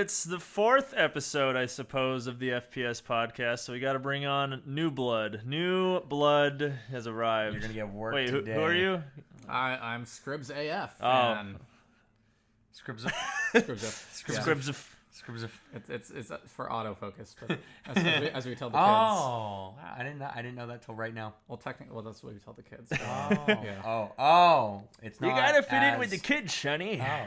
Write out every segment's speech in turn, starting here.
it's the 4th episode, I suppose, of the FPS podcast, so we got to bring on new blood. New blood has arrived. You're going to get work Wait, today. who are you? I'm ScribbsAF. ScribbsAF. ScribbsAF. ScribbsAF. It's for autofocus, but as we tell the kids. Oh, I didn't know that till right now. Well, technically, that's what we tell the kids. It's You not got to fit in as- with the kids, Sonny. Oh.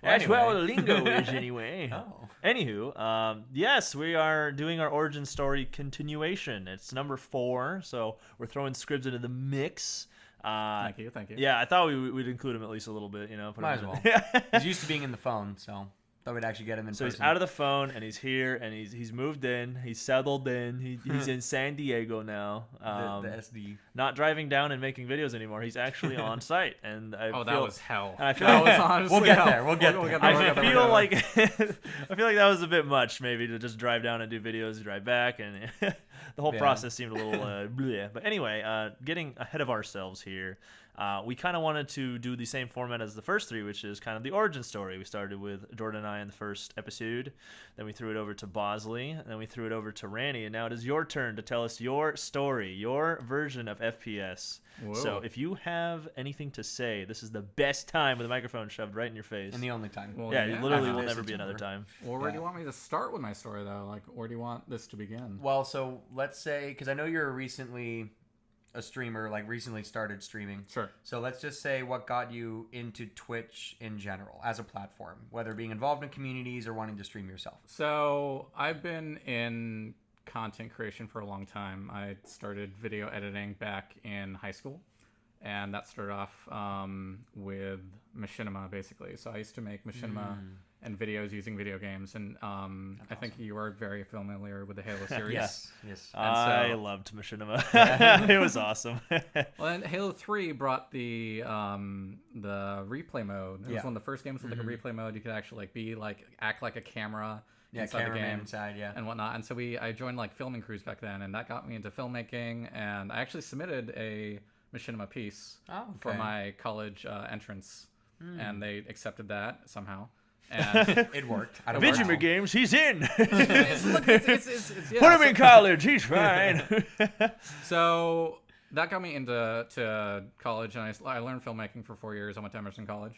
That's Well, what anyway. lingo is, anyway. Oh. Anywho, yes, we are doing our origin story continuation. It's number 4, so we're throwing Scribbs into the mix. Thank you. Yeah, I thought we'd include him at least a little bit, put Might as him well. in. He's used to being in the phone, so thought we'd actually get him in So person. he's out of the phone, and he's here, and he's moved in. He's settled in. He's in San Diego now. the SD. Not driving down and making videos anymore. He's actually on site, and That was hell. And I feel That like, was honestly We'll get hell. there. We'll get there. I feel like I feel like that was a bit much, maybe, to just drive down and do videos, drive back, and the whole process seemed a little bleh. But anyway, getting ahead of ourselves here. We kind of wanted to do the same format as the first 3, which is kind of the origin story. We started with Jordan and I in the first episode. Then we threw it over to Bosley. And then we threw it over to Randy. And now it is your turn to tell us your story, your version of FPS. Whoa. So if you have anything to say, this is the best time with a microphone shoved right in your face. And the only time. Well, yeah, yeah. literally After will this, never it's be another over. time. Well, where do you want me to start with my story, though? Like, where do you want this to begin? Well, so let's say, because I know you're recently a streamer, like recently started streaming. Sure. So let's just say what got you into Twitch in general as a platform, whether being involved in communities or wanting to stream yourself. So I've been in content creation for a long time. I started video editing back in high school, and that started off with machinima, basically. So I used to make machinima and videos using video games, and I think you are very familiar with the Halo series. Yes. I loved Machinima. It was awesome. Well, and Halo 3 brought the replay mode. It was one of the first games with like a replay mode. You could actually act like a camera inside the cameraman game inside, and whatnot. And so I joined like filming crews back then, and that got me into filmmaking. And I actually submitted a machinima piece for my college entrance, and they accepted that somehow. And It worked. I Vigima Games, he's in. Put Put him in college. He's fine. So that got me into college, and I learned filmmaking for 4 years. I went to Emerson College.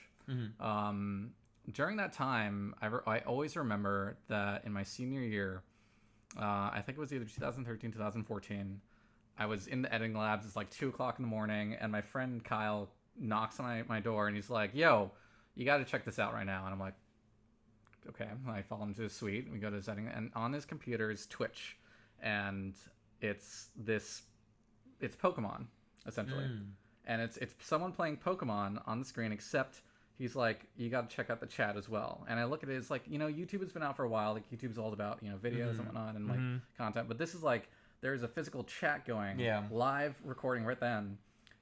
During that time, I always remember that in my senior year, I think it was either 2013, 2014, I was in the editing labs. It's like 2 o'clock in the morning, and my friend Kyle knocks on my door, and he's like, "Yo, you got to check this out right now." And I'm like, okay. I follow him to his suite. We go to his setting, and on his computer is Twitch, and it's Pokemon essentially, and it's someone playing Pokemon on the screen. Except he's like, you got to check out the chat as well. And I look at it, it's like, YouTube has been out for a while. Like YouTube's all about videos and whatnot and like content, but this is like there's a physical chat going, live recording right then.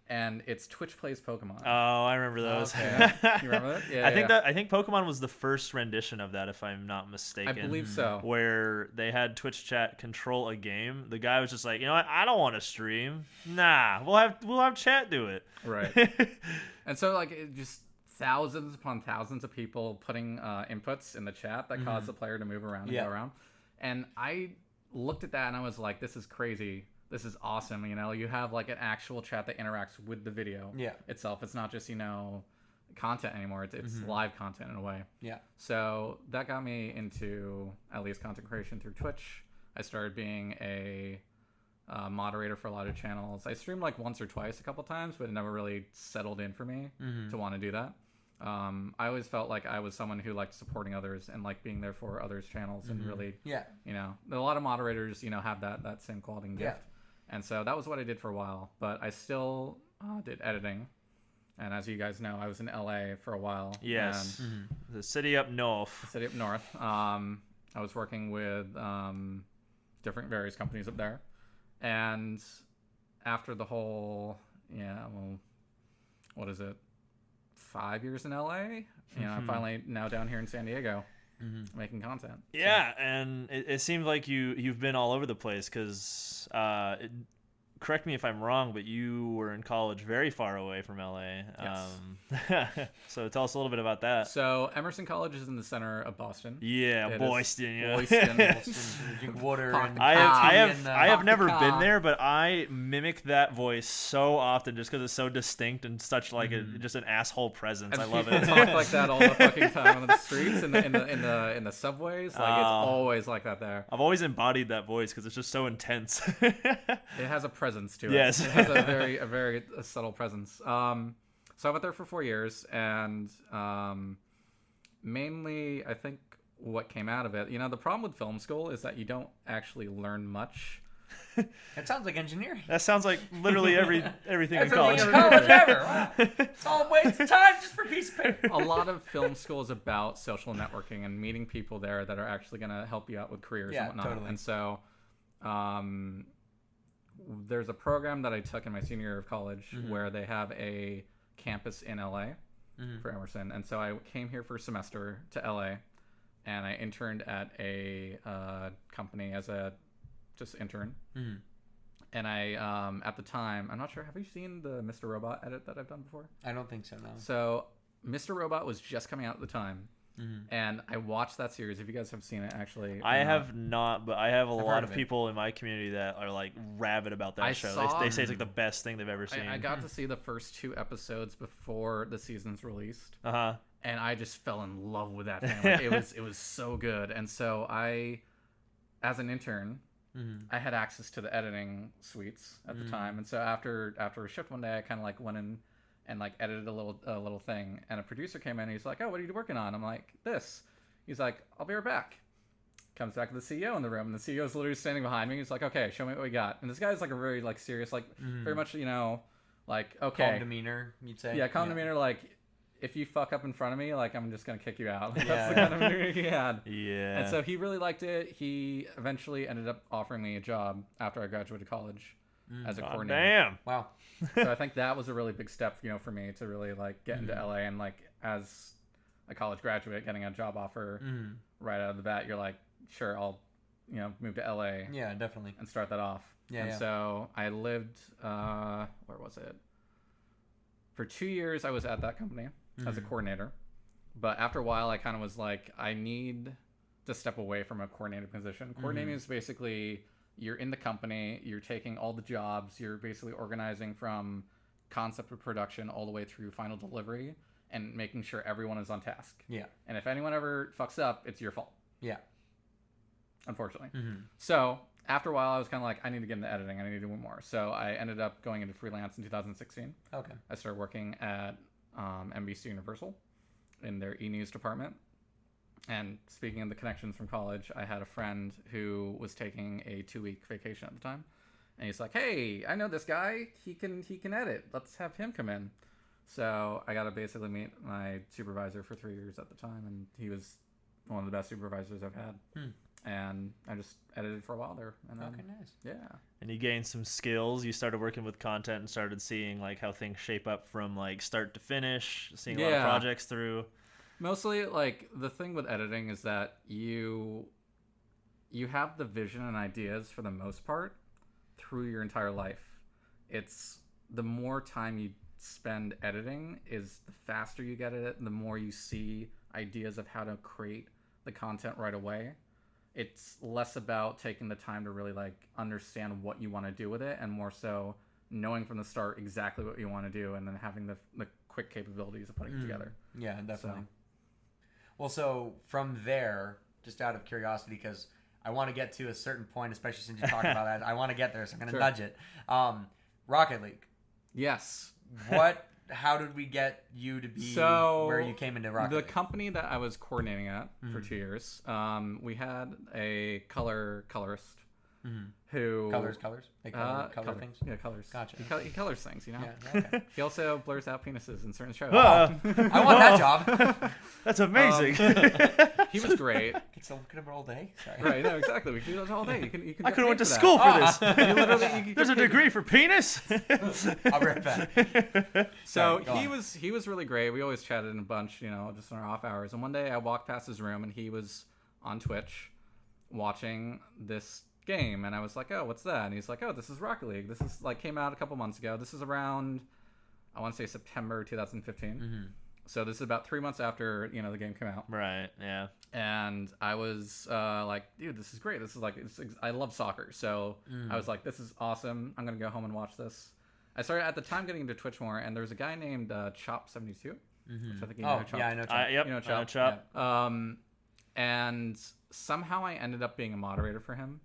And it's Twitch Plays Pokemon. Oh, I remember those. Okay. You remember that? Yeah. I think Pokemon was the first rendition of that, if I'm not mistaken. I believe so. Where they had Twitch chat control a game. The guy was just like, you know what? I don't want to stream. Nah, we'll have chat do it. Right. And so like it just thousands upon thousands of people putting inputs in the chat that cause the player to move around and go around. And I looked at that and I was like, this is crazy. This is awesome. You have like an actual chat that interacts with the video itself. It's not just, content anymore. It's live content in a way. Yeah. So that got me into at least content creation through Twitch. I started being a moderator for a lot of channels. I streamed like once or twice a couple times, but it never really settled in for me to want to do that. I always felt like I was someone who liked supporting others and like being there for others' channels and really, a lot of moderators, have that same quality and gift. And so that was what I did for a while, but I still did editing. And as you guys know, I was in LA for a while. Yes. The city up north. I was working with different various companies up there. And after the whole, what is it? 5 years in LA? I'm finally now down here in San Diego. Making content. Yeah, and it seems like you've been all over the place because correct me if I'm wrong, but you were in college very far away from LA. Yes. So tell us a little bit about that. So Emerson College is in the center of Boston. Yeah, Boston. Yeah. Drink water. And I have never Coffee been car. there, but I mimic that voice so often just because it's so distinct and such like just an asshole presence. And I love people it. talk like that all the fucking time on the streets, in the subways. Like it's always like that there. I've always embodied that voice because it's just so intense. It has a presence to it. Yes. It has a very subtle presence. So I went there for 4 years, and mainly I think what came out of it, the problem with film school is that you don't actually learn much. It sounds like engineering. That sounds like literally everything in college. College ever. Wow. It's all a waste of time just for a piece of paper. A lot of film school is about social networking and meeting people there that are actually going to help you out with careers and whatnot. Totally. And so there's a program that I took in my senior year of college where they have a campus in LA for Emerson. And so I came here for a semester to LA, and I interned at a company as a just intern. And I at the time, I'm not sure, have you seen the Mr. Robot edit that I've done before? I don't think so, no. So Mr. Robot was just coming out at the time, and I watched that series. If you guys have seen it, actually, I have not, but I have a lot of it. people in my community that are like rabid about that show. They say it's like the best thing they've ever seen. I got to see the first 2 episodes before the season's released, Uh-huh. and I just fell in love with that thing. Like, it was so good. And so I, as an intern, I had access to the editing suites at the time, and so after a shift one day, I kind of like went in and like edited a little thing, and a producer came in and he's like, "Oh, what are you working on?" I'm like, "This." He's like, "I'll be right back." Comes back to the CEO in the room, and the CEO's literally standing behind me. He's like, "Okay, show me what we got." And this guy's like a very like serious, like very much like okay, Calm demeanor, you'd say. yeah, calm demeanor, like. If you fuck up in front of me, like, I'm just going to kick you out. Like, that's the kind of demeanor he had. Yeah. And so he really liked it. He eventually ended up offering me a job after I graduated college as a coordinator. Damn. Wow. So I think that was a really big step, for me to really, like, get into LA. And, like, as a college graduate, getting a job offer right out of the bat, you're like, sure, I'll, move to LA. Yeah, definitely. And start that off. Yeah, So I lived, where was it? For 2 years, I was at that company as a coordinator. But after a while, I kind of was like, I need to step away from a coordinator position. Coordinating is basically, you're in the company, you're taking all the jobs, you're basically organizing from concept of production all the way through final delivery and making sure everyone is on task. Yeah. And if anyone ever fucks up, it's your fault. Yeah. Unfortunately. So after a while, I was kind of like, I need to get into editing. I need to do more. So I ended up going into freelance in 2016. Okay. I started working at NBC Universal in their e-news department. And speaking of the connections from college, I had a friend who was taking a 2-week vacation at the time. And he's like, "Hey, I know this guy. He can edit. Let's have him come in." So I got to basically meet my supervisor for 3 years at the time. And he was one of the best supervisors I've had. And I just edited for a while there. And then, Okay, nice. Yeah. And you gained some skills. You started working with content and started seeing like how things shape up from like start to finish, seeing a lot of projects through. Mostly, like, the thing with editing is that you have the vision and ideas for the most part through your entire life. It's the more time you spend editing is the faster you get at it, and the more you see ideas of how to create the content right away. It's less about taking the time to really like understand what you want to do with it, and more so knowing from the start exactly what you want to do, and then having the quick capabilities of putting it together. Yeah, definitely. Well, so from there, just out of curiosity, because I want to get to a certain point, especially since you're talking about that, I want to get there, so I'm going to nudge it. Rocket League. Yes. How did we get you to be where you came into Rocket League? The company that I was coordinating at for 2 years, we had a colorist who... Colors? They color things? Yeah, colors. Gotcha. He colors things, Yeah, okay. He also blurs out penises in certain shows. I want that job. That's amazing. He was great. Get to look at him all day. Sorry. Right, no, exactly. We could do that all day. You can I could have went to for that. school for this. You literally, There's a degree for penis. I'll be right back. So Sorry, he was really great. We always chatted in a bunch, just in our off hours. And one day I walked past his room and he was on Twitch watching this game, and I was like, oh, what's that? And he's like, oh, this is Rocket League. This is like came out a couple months ago. This is around, I want to say September 2015. Mm-hmm. So this is about 3 months after the game came out. Right. Yeah. And I was like, dude, this is great. This is like, I love soccer. So I was like, this is awesome. I'm gonna go home and watch this. I started at the time getting into Twitch more, and there was a guy named Chop72, which I think you know Chop. Yeah, I know Chop. Yep. You know I Chop. know Chop. Yeah. And somehow I ended up being a moderator for him.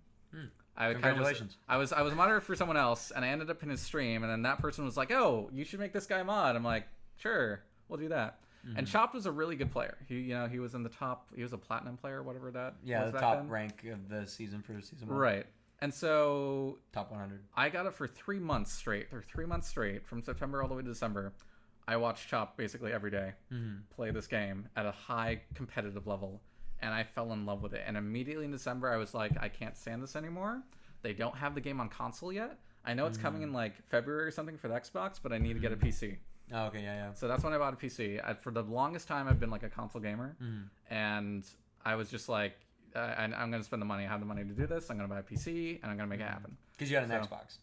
Congratulations. I was a moderator for someone else, and I ended up in his stream, and then that person was like, oh, you should make this guy mod. I'm like, sure, we'll do that. And Chopped was a really good player. He was in the top. He was a platinum player, whatever that. Yeah, was the back top then. rank of the season for season 1. Right. And so top 100. I got it for 3 months straight. Or 3 months straight, from September all the way to December. I watched Chop basically every day play this game at a high competitive level, and I fell in love with it. And immediately in December, I was like, I can't stand this anymore. They don't have the game on console yet. I know it's coming in like February or something for the Xbox, but I need to get a PC. Oh, okay, yeah. So that's when I bought a PC. For the longest time, I've been like a console gamer, and I was just like, I'm going to spend the money. I have the money to do this. I'm going to buy a PC, and I'm going to make it happen. Because you had an Xbox.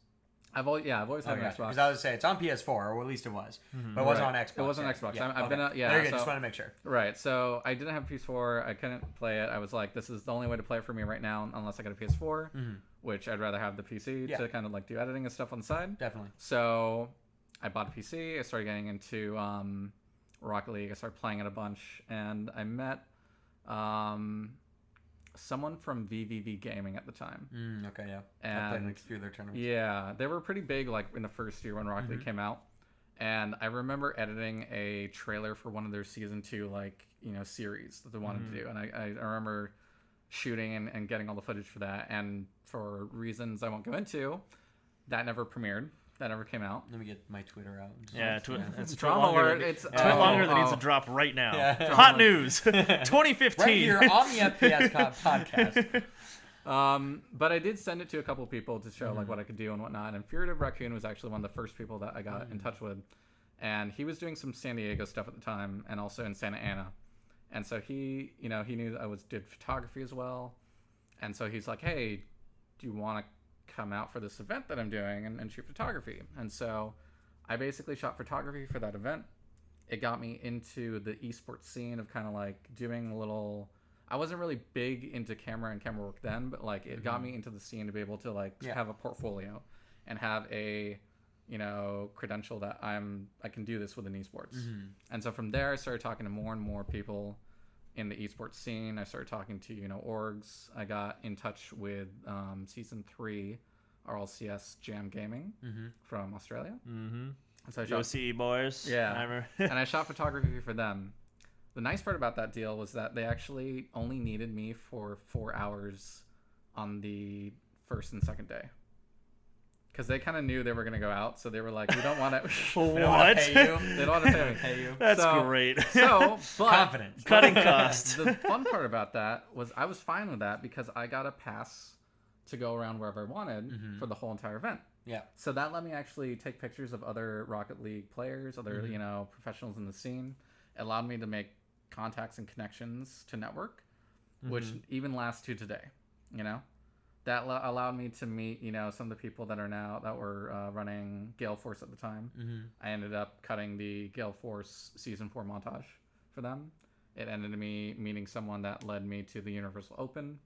I've always had an Xbox. Because I was say it's on PS4, or at least it was, but it wasn't on Xbox. It wasn't on Xbox. I've been there you go. Just want to make sure. Right. So I didn't have a PS4. I couldn't play it. I was like, this is the only way to play it for me right now, unless I get a PS4, which I'd rather have the PC to kind of like do editing and stuff on the side. Definitely. So I bought a PC. I started getting into Rocket League. I started playing it a bunch, and I met someone from VVV Gaming at the time. Okay, yeah. And I played a few of their tournaments. Yeah, they were pretty big like in the first year when Rocket League came out. And I remember editing a trailer for one of their season 2 series that they wanted to do. And I remember shooting and getting all the footage for that. And for reasons I won't go into, that never premiered. That never came out. Let me get my Twitter out. Yeah, it's drama alert. It's Tweet longer that needs to drop right now. Yeah. Hot news, 2015. Right here on the FPS podcast. But I did send it to a couple people to show like what I could do and whatnot. And Furtive Raccoon was actually one of the first people that I got in touch with, and he was doing some San Diego stuff at the time, and also in Santa Ana. And so he knew that I did photography as well, and so he's like, hey, do you want to come out for this event that I'm doing and shoot photography? And so I basically shot photography for that event. It got me into the esports scene of kind of like doing a little. I wasn't really big into camera and camera work then, but like it got me into the scene to be able to like have a portfolio and have a credential that I can do this within esports. And so from there I started talking to more and more people in the esports scene. I started talking to orgs. I got in touch with season 3 RLCS Jam Gaming from Australia. So I shot OCE boys. Yeah, and I shot photography for them. The nice part about that deal was that they actually only needed me for 4 hours on the first and second day. Because they kind of knew they were going to go out, so they were like, we don't want to... What? They don't want to pay you. That's great. So, but... Confidence. Cutting costs. The fun part about that was I was fine with that because I got a pass to go around wherever I wanted for the whole entire event. Yeah. So that let me actually take pictures of other Rocket League players, other professionals in the scene. It allowed me to make contacts and connections to network, which even lasts to today. That allowed me to meet some of the people that were running Gale Force at the time. I ended up cutting the Gale Force season 4 montage for them. It ended in me meeting someone that led me to the Universal Open.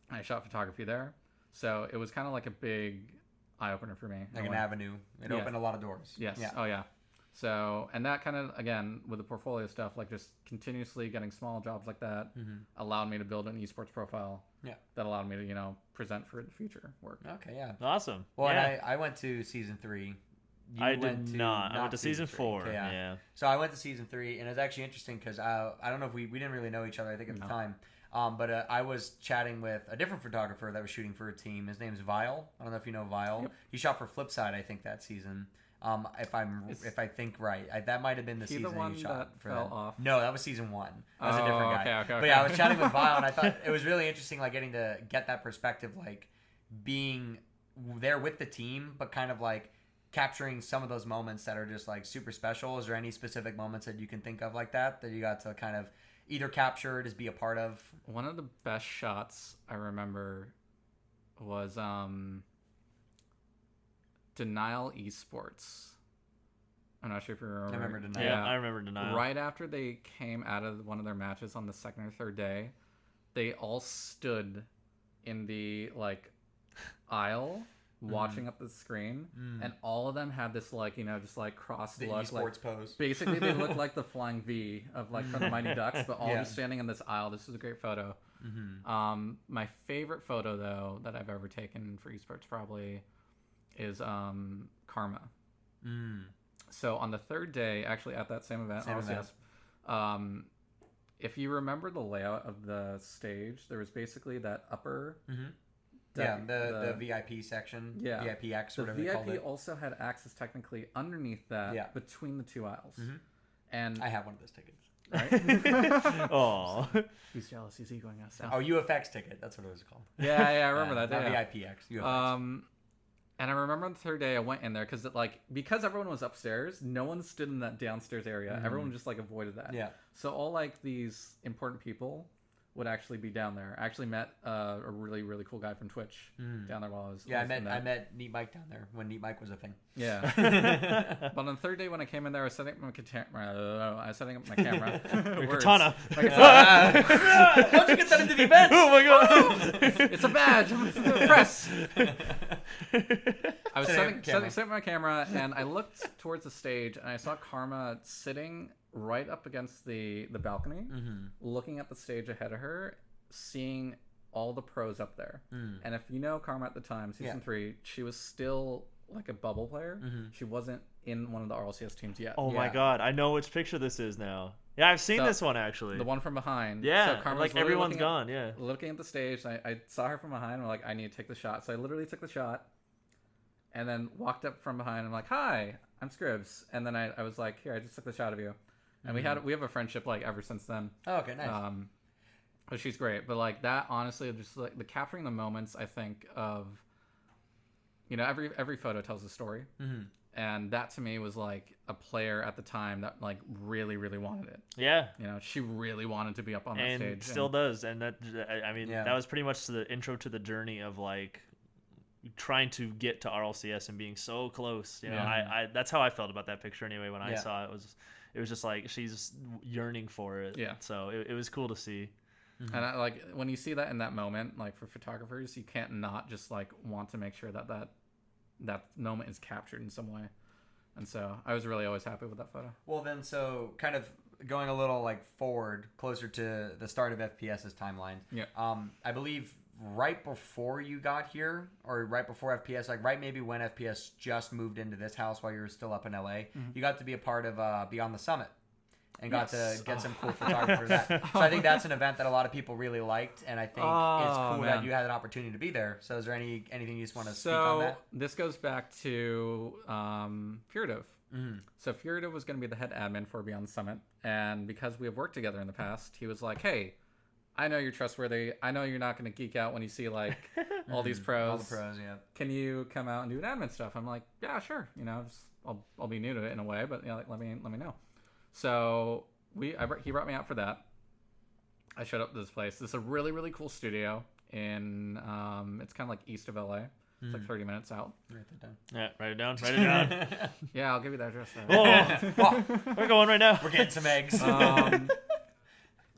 I shot photography there, so it was kind of like a big eye-opener for me. Like an avenue. It opened a lot of doors. Yes. Yeah. Oh, yeah. So, and that kind of, again, with the portfolio stuff, like just continuously getting small jobs like that allowed me to build an esports profile that allowed me to, present for the future work. Okay, yeah. Awesome. Well, and I went to season 3. I did not. I went to season 4. Okay, yeah. So I went to season 3, and it's actually interesting because I don't know if we didn't really know each other, I think, at the time. But I was chatting with a different photographer that was shooting for a team. His name's Vile. I don't know if you know Vile. Yep. He shot for Flipside, I think, that season. If I think right, that might have been the season he shot for fell off. No, that was season 1. That was a different guy. Okay. But yeah, I was chatting with Vile, and I thought it was really interesting, like getting to get that perspective, like being there with the team, but kind of like capturing some of those moments that are just like super special. Is there any specific moments that you can think of like that you got to kind of either capture or just be a part of? One of the best shots I remember was Denial Esports. I'm not sure if you remember. I remember Denial. Yeah, I remember Denial. Right after they came out of one of their matches on the second or third day, they all stood in the aisle watching up the screen, and all of them had this just cross The look, esports pose. basically they looked like the flying V of from the Mighty Ducks, but all just standing in this aisle. This was a great photo. My favorite photo though that I've ever taken for esports probably is Karma. So on the third day, actually at that same event, if you remember the layout of the stage, there was basically that upper the VIP section, VIPX, or whatever they called it. The VIP also had access technically underneath that, between the two aisles. And I have one of those tickets. Right? Oh, who's jealous? He's egoing us now. Oh, UFX ticket. That's what it was called. Yeah, I remember that. Not Yeah. VIPX. UFX. And I remember on the third day I went in there because everyone was upstairs, no one stood in that downstairs area. Everyone just avoided that. Yeah. So all these important people would actually be down there. I actually met a really, really cool guy from Twitch down there while I was I met Neat Mike down there when Neat Mike was a thing. Yeah. But on the third day when I came in there, I was setting up my camera. Katana. How'd you get that into the event? Oh my god! It's a badge. Press. I was setting up my camera, and I looked towards the stage, and I saw Karma sitting right up against the balcony, looking at the stage ahead of her, seeing all the pros up there. And if you know Karma at the time, season 3, she was still a bubble player. She wasn't in one of the RLCS teams yet. Oh my god, I know which picture this is now. Yeah, I've seen this one actually. The one from behind. Yeah, so Karma's everyone's gone. Yeah, looking at the stage, I saw her from behind. I'm I need to take the shot. So I literally took the shot, and then walked up from behind. I'm like, "Hi, I'm Scribbs." And then I was like, "Here, I just took the shot of you." And we have a friendship ever since then. Oh, okay, nice. But she's great. But that honestly, just the capturing the moments, I think of, every photo tells a story, and that to me was a player at the time that really, really wanted it. Yeah. She really wanted to be up on that stage, and still does. And that that was pretty much the intro to the journey of trying to get to RLCS and being so close. I that's how I felt about that picture anyway. When I saw it, it was just she's yearning for it. Yeah. So it was cool to see. And I, when you see that in that moment, for photographers, you can't not just want to make sure that moment is captured in some way. And so I was really always happy with that photo. Well, then, so kind of going a little forward, closer to the start of FPS's timeline. Yeah. I believe right before you got here, or right before FPS, right maybe when FPS just moved into this house while you were still up in LA, you got to be a part of Beyond the Summit. And got to get some cool photography for that. So I think that's an event that a lot of people really liked, and I think it's cool that you had an opportunity to be there. So is there anything you just want to speak on that? This goes back to Furitive. So Furitive was going to be the head admin for Beyond the Summit, and because we have worked together in the past, he was like, "Hey, I know you're trustworthy. I know you're not going to geek out when you see all these pros. All the pros, yeah. Can you come out and do an admin stuff?" I'm like, "Yeah, sure. I'll be new to it in a way, but let me know." So he brought me out for that. I showed up to this place. This is a really, really cool studio in it's kind of east of LA. It's 30 minutes out. Write that down. Yeah, write it down. Yeah, I'll give you that address. We're going right now. We're getting some eggs.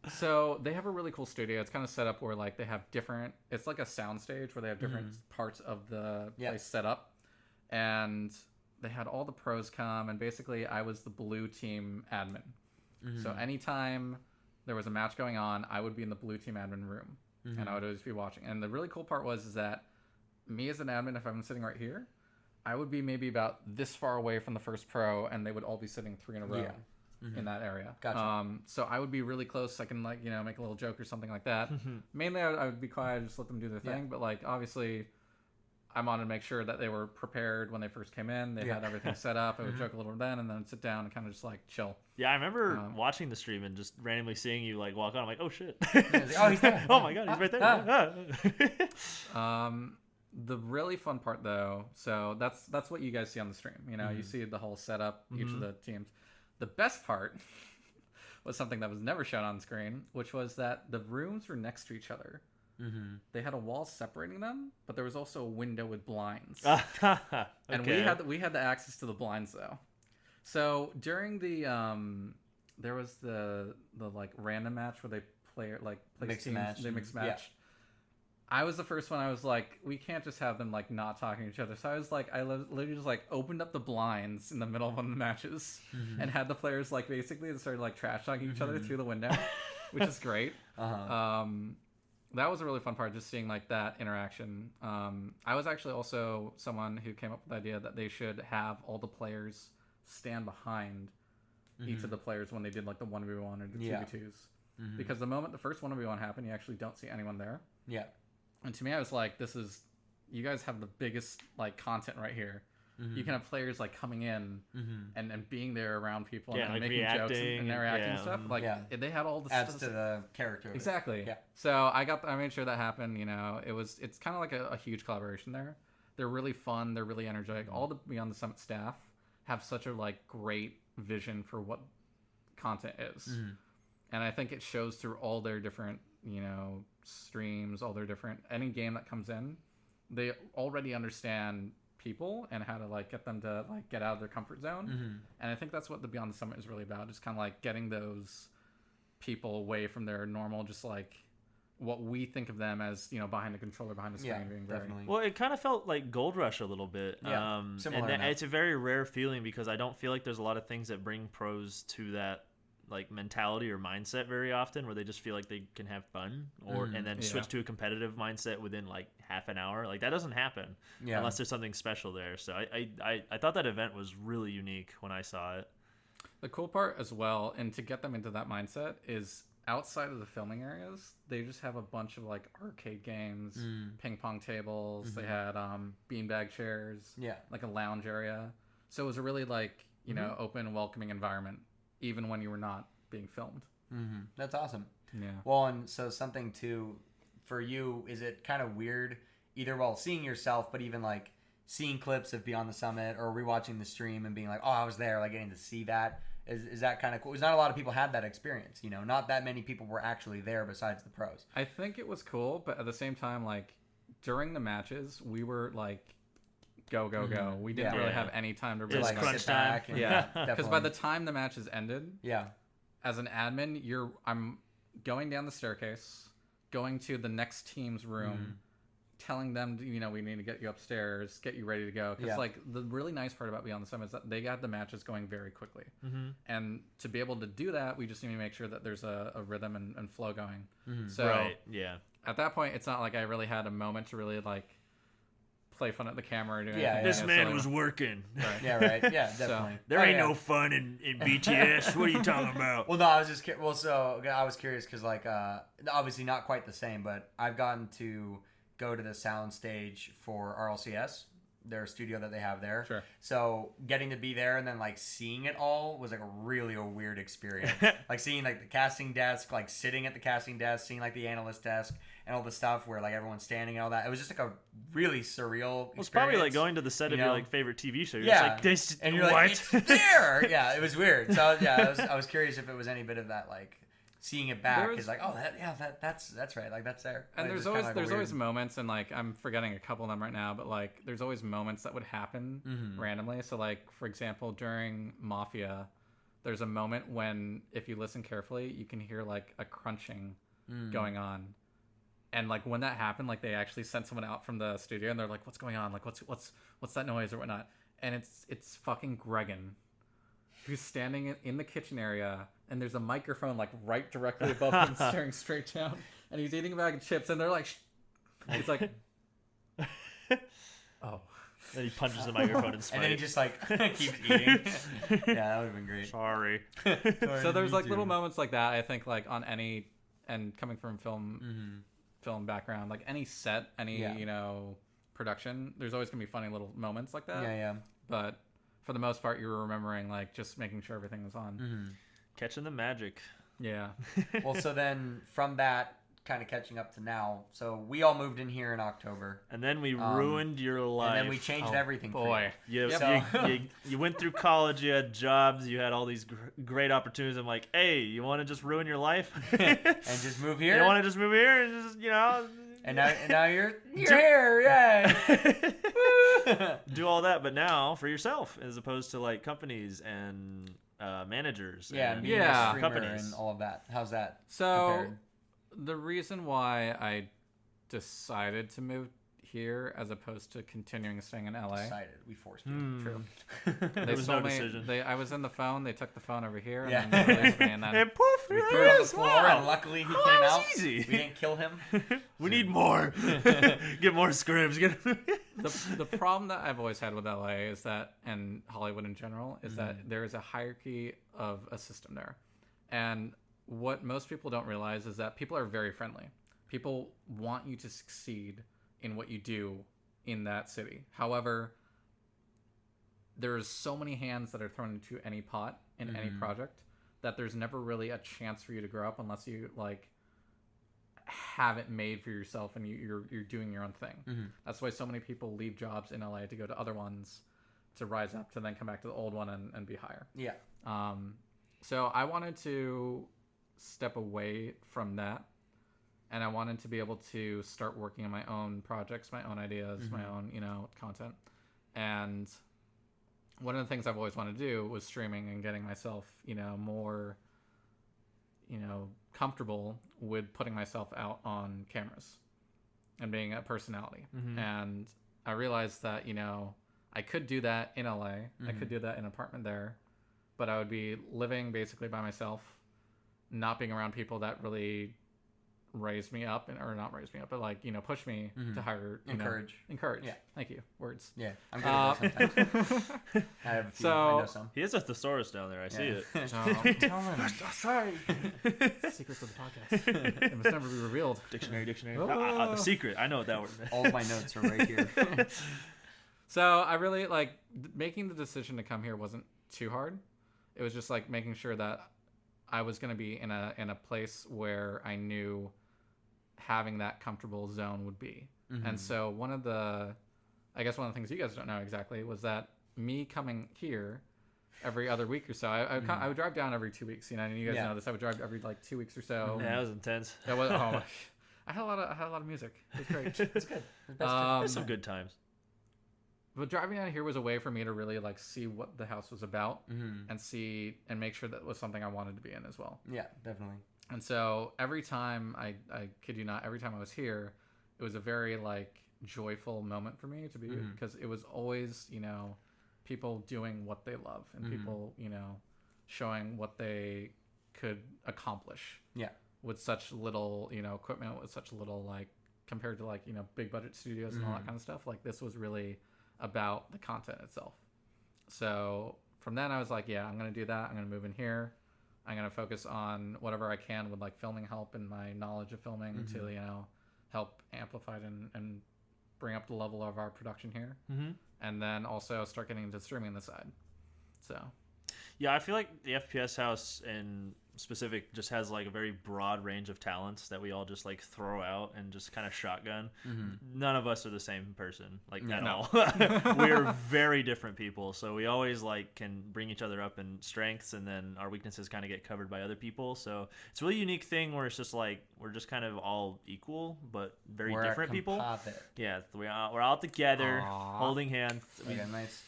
So they have a really cool studio. It's kind of set up where they have different. It's like a sound stage where they have different parts of the place set up, and they had all the pros come, and basically I was the blue team admin. So anytime there was a match going on, I would be in the blue team admin room, and I would always be watching. And the really cool part was that me as an admin, if I'm sitting right here, I would be maybe about this far away from the first pro, and they would all be sitting 3 in a row in that area. Gotcha. So I would be really close. I can make a little joke or something like that. Mainly I would be quiet, just let them do their thing. But obviously, I wanted to make sure that they were prepared when they first came in. They had everything set up. I would joke a little then, and then sit down and kind of just chill. Yeah, I remember watching the stream and just randomly seeing you walk on. I'm like, oh shit! Oh, he's there. Oh my god, he's right there. The really fun part though, so that's what you guys see on the stream. You see the whole setup, each of the teams. The best part was something that was never shown on screen, which was that the rooms were next to each other. They had a wall separating them, but there was also a window with blinds. Okay. And we had the access to the blinds though. So during the there was the like random match where they play Mix teams, match. they mix match. Yeah. I was the first one. I was like, we can't just have them like not talking to each other. So I was like, I literally just like opened up the blinds in the middle of one of the matches and had the players like basically started like trash talking each other through the window, which is great. That was a really fun part, just seeing like that interaction. I was actually also someone who came up with the idea that they should have all the players stand behind each of the players when they did like the 1v1 or the 2v2s. Because the moment the first 1v1 happened, you actually don't see anyone there. Yeah. And to me, I was like, you guys have the biggest like content right here. You can have players like coming in and being there around people and like making jokes and reacting and stuff. Like they had all the adds stuff to the character. Exactly. Yeah. So I made sure that happened. You know, it's kind of like a huge collaboration there. They're really fun. They're really energetic. All the Beyond the Summit staff have such a like great vision for what content is, and I think it shows through all their different streams, all their different any game that comes in. They already understand people and how to like get them to like get out of their comfort zone, and I think that's what the Beyond the Summit is really about. Just kind of like getting those people away from their normal, just like what we think of them as, behind the controller, behind the screen. Being definitely. Well, it kind of felt like Gold Rush a little bit. Yeah, similar and it's a very rare feeling because I don't feel like there's a lot of things that bring pros to that like mentality or mindset very often, where they just feel like they can have fun and then switch to a competitive mindset within like half an hour. Like that doesn't happen unless there's something special there. So I thought that event was really unique when I saw it. The cool part as well, and to get them into that mindset, is outside of the filming areas, they just have a bunch of like arcade games, ping pong tables. They had beanbag chairs, like a lounge area. So it was a really like open, welcoming environment, even when you were not being filmed. That's awesome. Yeah. Well, and so something too for you, is it kind of weird either while seeing yourself, but even like seeing clips of Beyond the Summit or rewatching the stream and being like, oh, I was there, like getting to see that. Is that kind of cool? Because not a lot of people had that experience, not that many people were actually there besides the pros. I think it was cool, but at the same time, like during the matches, we were like, go. We didn't really have any time to really like crunch time. Because by the time the matches ended, as an admin, I'm going down the staircase, going to the next team's room, telling them, we need to get you upstairs, get you ready to go. Because like the really nice part about Beyond the Summit is that they got the matches going very quickly. And to be able to do that, we just need to make sure that there's a rhythm and flow going. So at that point, it's not like I really had a moment to really like play fun at the camera or do anything. This man was working. Right. Yeah, right. Yeah, definitely. So, there ain't no fun in BTS. What are you talking about? Well, no, I was just I was curious because like obviously not quite the same, but I've gotten to go to the sound stage for RLCS, their studio that they have there. Sure. So getting to be there and then like seeing it all was like a weird experience. Like seeing like the casting desk, like sitting at the casting desk, seeing like the analyst desk and all the stuff where like everyone's standing and all that. It was just like a really surreal experience. It's probably like going to the set of your like favorite TV show. You're just like, this, and you're like, it's there. Yeah, it was weird. So I was curious if it was any bit of that like seeing it back is like, oh, that's right, like that's there. And there's always moments, and like I'm forgetting a couple of them right now, but like there's always moments that would happen randomly. So like for example, during Mafia, there's a moment when if you listen carefully, you can hear like a crunching going on, and like when that happened, like they actually sent someone out from the studio, and they're like, what's going on? Like what's that noise or whatnot? And it's fucking Gregan, who's standing in the kitchen area. And there's a microphone like right directly above him, staring straight down. And he's eating a bag of chips, and they're like, he's like, oh. Then he punches the microphone and spite. And then he just like keeps eating. Yeah, that would have been great. Sorry. So there's like little moments like that. I think like on any, and coming from film background, like any set, any production, there's always gonna be funny little moments like that. Yeah. But for the most part, you were remembering like just making sure everything was on. Catching the magic. Yeah. Well, so then from that kind of catching up to now. So we all moved in here in October. And then we ruined your life. And then we changed everything boy. for you. You went through college, you had jobs, you had all these great opportunities. I'm like, hey, you want to just ruin your life? And just move here? You want to just move here and just, And now you're here, yeah. do all that, but now for yourself as opposed to like companies and managers. And and being a streamer companies and all of that. How's that? So compared? the reason why I decided to move here as opposed to continuing staying in LA. Decided. We forced you. True. There was no decision. I was in the phone. They took the phone over here. Yeah. And then they released me, and then And poof, We here threw it it on the is. floor, Wow. and luckily he Oh, came that was out. easy. We didn't kill him. We need more. Get more Scribbs. the problem that I've always had with LA is that, and Hollywood in general, is that there is a hierarchy of a system there. And what most people don't realize is that people are very friendly. People want you to succeed in what you do in that city. However, there's so many hands that are thrown into any pot in any project that there's never really a chance for you to grow up unless you like have it made for yourself and you're doing your own thing. That's why so many people leave jobs in LA to go to other ones to rise up to then come back to the old one and be higher. Yeah. So I wanted to step away from that, and I wanted to be able to start working on my own projects, my own ideas, my own, content. And one of the things I've always wanted to do was streaming and getting myself, more, comfortable with putting myself out on cameras and being a personality. And I realized that, I could do that in LA. I could do that in an apartment there, but I would be living basically by myself, not being around people that really raised me up, or not raised me up, but like, push me to higher, Encourage. Encourage. Yeah. Thank you. Words. Yeah. I'm good at that sometimes. I have a few. I know some. He has a thesaurus down there. I see it. Sorry. Secrets of the podcast. It must never be revealed. Dictionary. The secret. I know what that word meant. All of my notes are right here. So I really making the decision to come here wasn't too hard. It was just like making sure that I was going to be in a place where I knew having that comfortable zone would be. And so one of the things you guys don't know exactly was that me coming here every other week or so, I would drive down every 2 weeks, and you guys know this. I would drive every 2 weeks or so. Yeah, that was intense. That was, I had a lot of music. It was great. It's good. There's some good times. But driving down here was a way for me to really see what the house was about and make sure that was something I wanted to be in as well. Yeah, definitely. And so every time I kid you not, every time I was here, it was a very joyful moment for me to be, because it was always, people doing what they love and people, showing what they could accomplish. Yeah. With such little, equipment, with such little compared to big budget studios and all that kind of stuff. This was really about the content itself. So from then I was like, yeah, I'm going to do that. I'm going to move in here. I'm going to focus on whatever I can with filming help and my knowledge of filming to, help amplify it and bring up the level of our production here. And then also start getting into streaming the side. So yeah, I feel like the FPS house in specific just has a very broad range of talents that we all just throw out and just kind of shotgun. None of us are the same person at all. We're very different people, so we always can bring each other up in strengths, and then our weaknesses kind of get covered by other people. So it's a really unique thing where it's just we're just kind of all equal but very different people. Yeah, we're all together. Aww. Holding hands. Nice.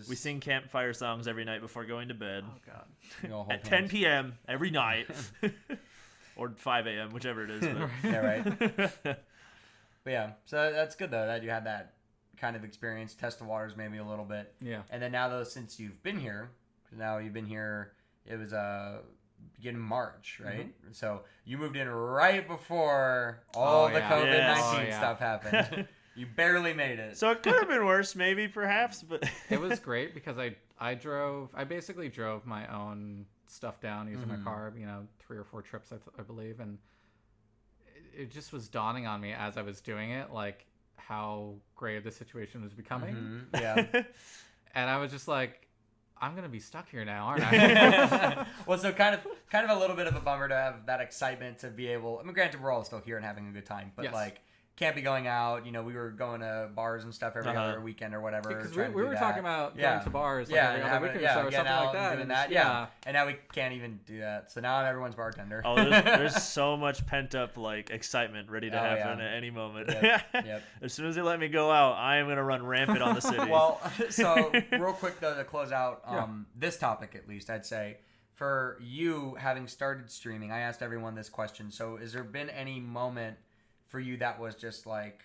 We sing campfire songs every night before going to bed. Oh God! At 10 p.m. every night, or 5 a.m., whichever it is. But. Yeah, right. But yeah, so that's good though that you had that kind of experience, test the waters maybe a little bit. Yeah. And then now though, since you've been here, it was beginning March, right? So you moved in right before all the COVID-19 stuff happened. You barely made it. So it could have been worse, maybe, perhaps, but it was great because I basically drove my own stuff down using my car, 3 or 4 trips, I believe, and it just was dawning on me as I was doing it, how grave the situation was becoming. Yeah. And I was just I'm going to be stuck here now, aren't I? Well, so kind of kind of a little bit of a bummer to have that excitement to be able. I mean, granted, we're all still here and having a good time, but like. Can't be going out. You know, we were going to bars and stuff every other weekend or whatever. Because we were talking about going to bars like every other weekend or something like that. Doing that. And now we can't even do that. So now everyone's bartender. Oh, there's so much pent up like excitement ready to happen at any moment. Yep. As soon as they let me go out, I am gonna run rampant on the city. Well, so real quick though to close out this topic, at least I'd say for you having started streaming, I asked everyone this question. So, has there been any moment for you that was just like,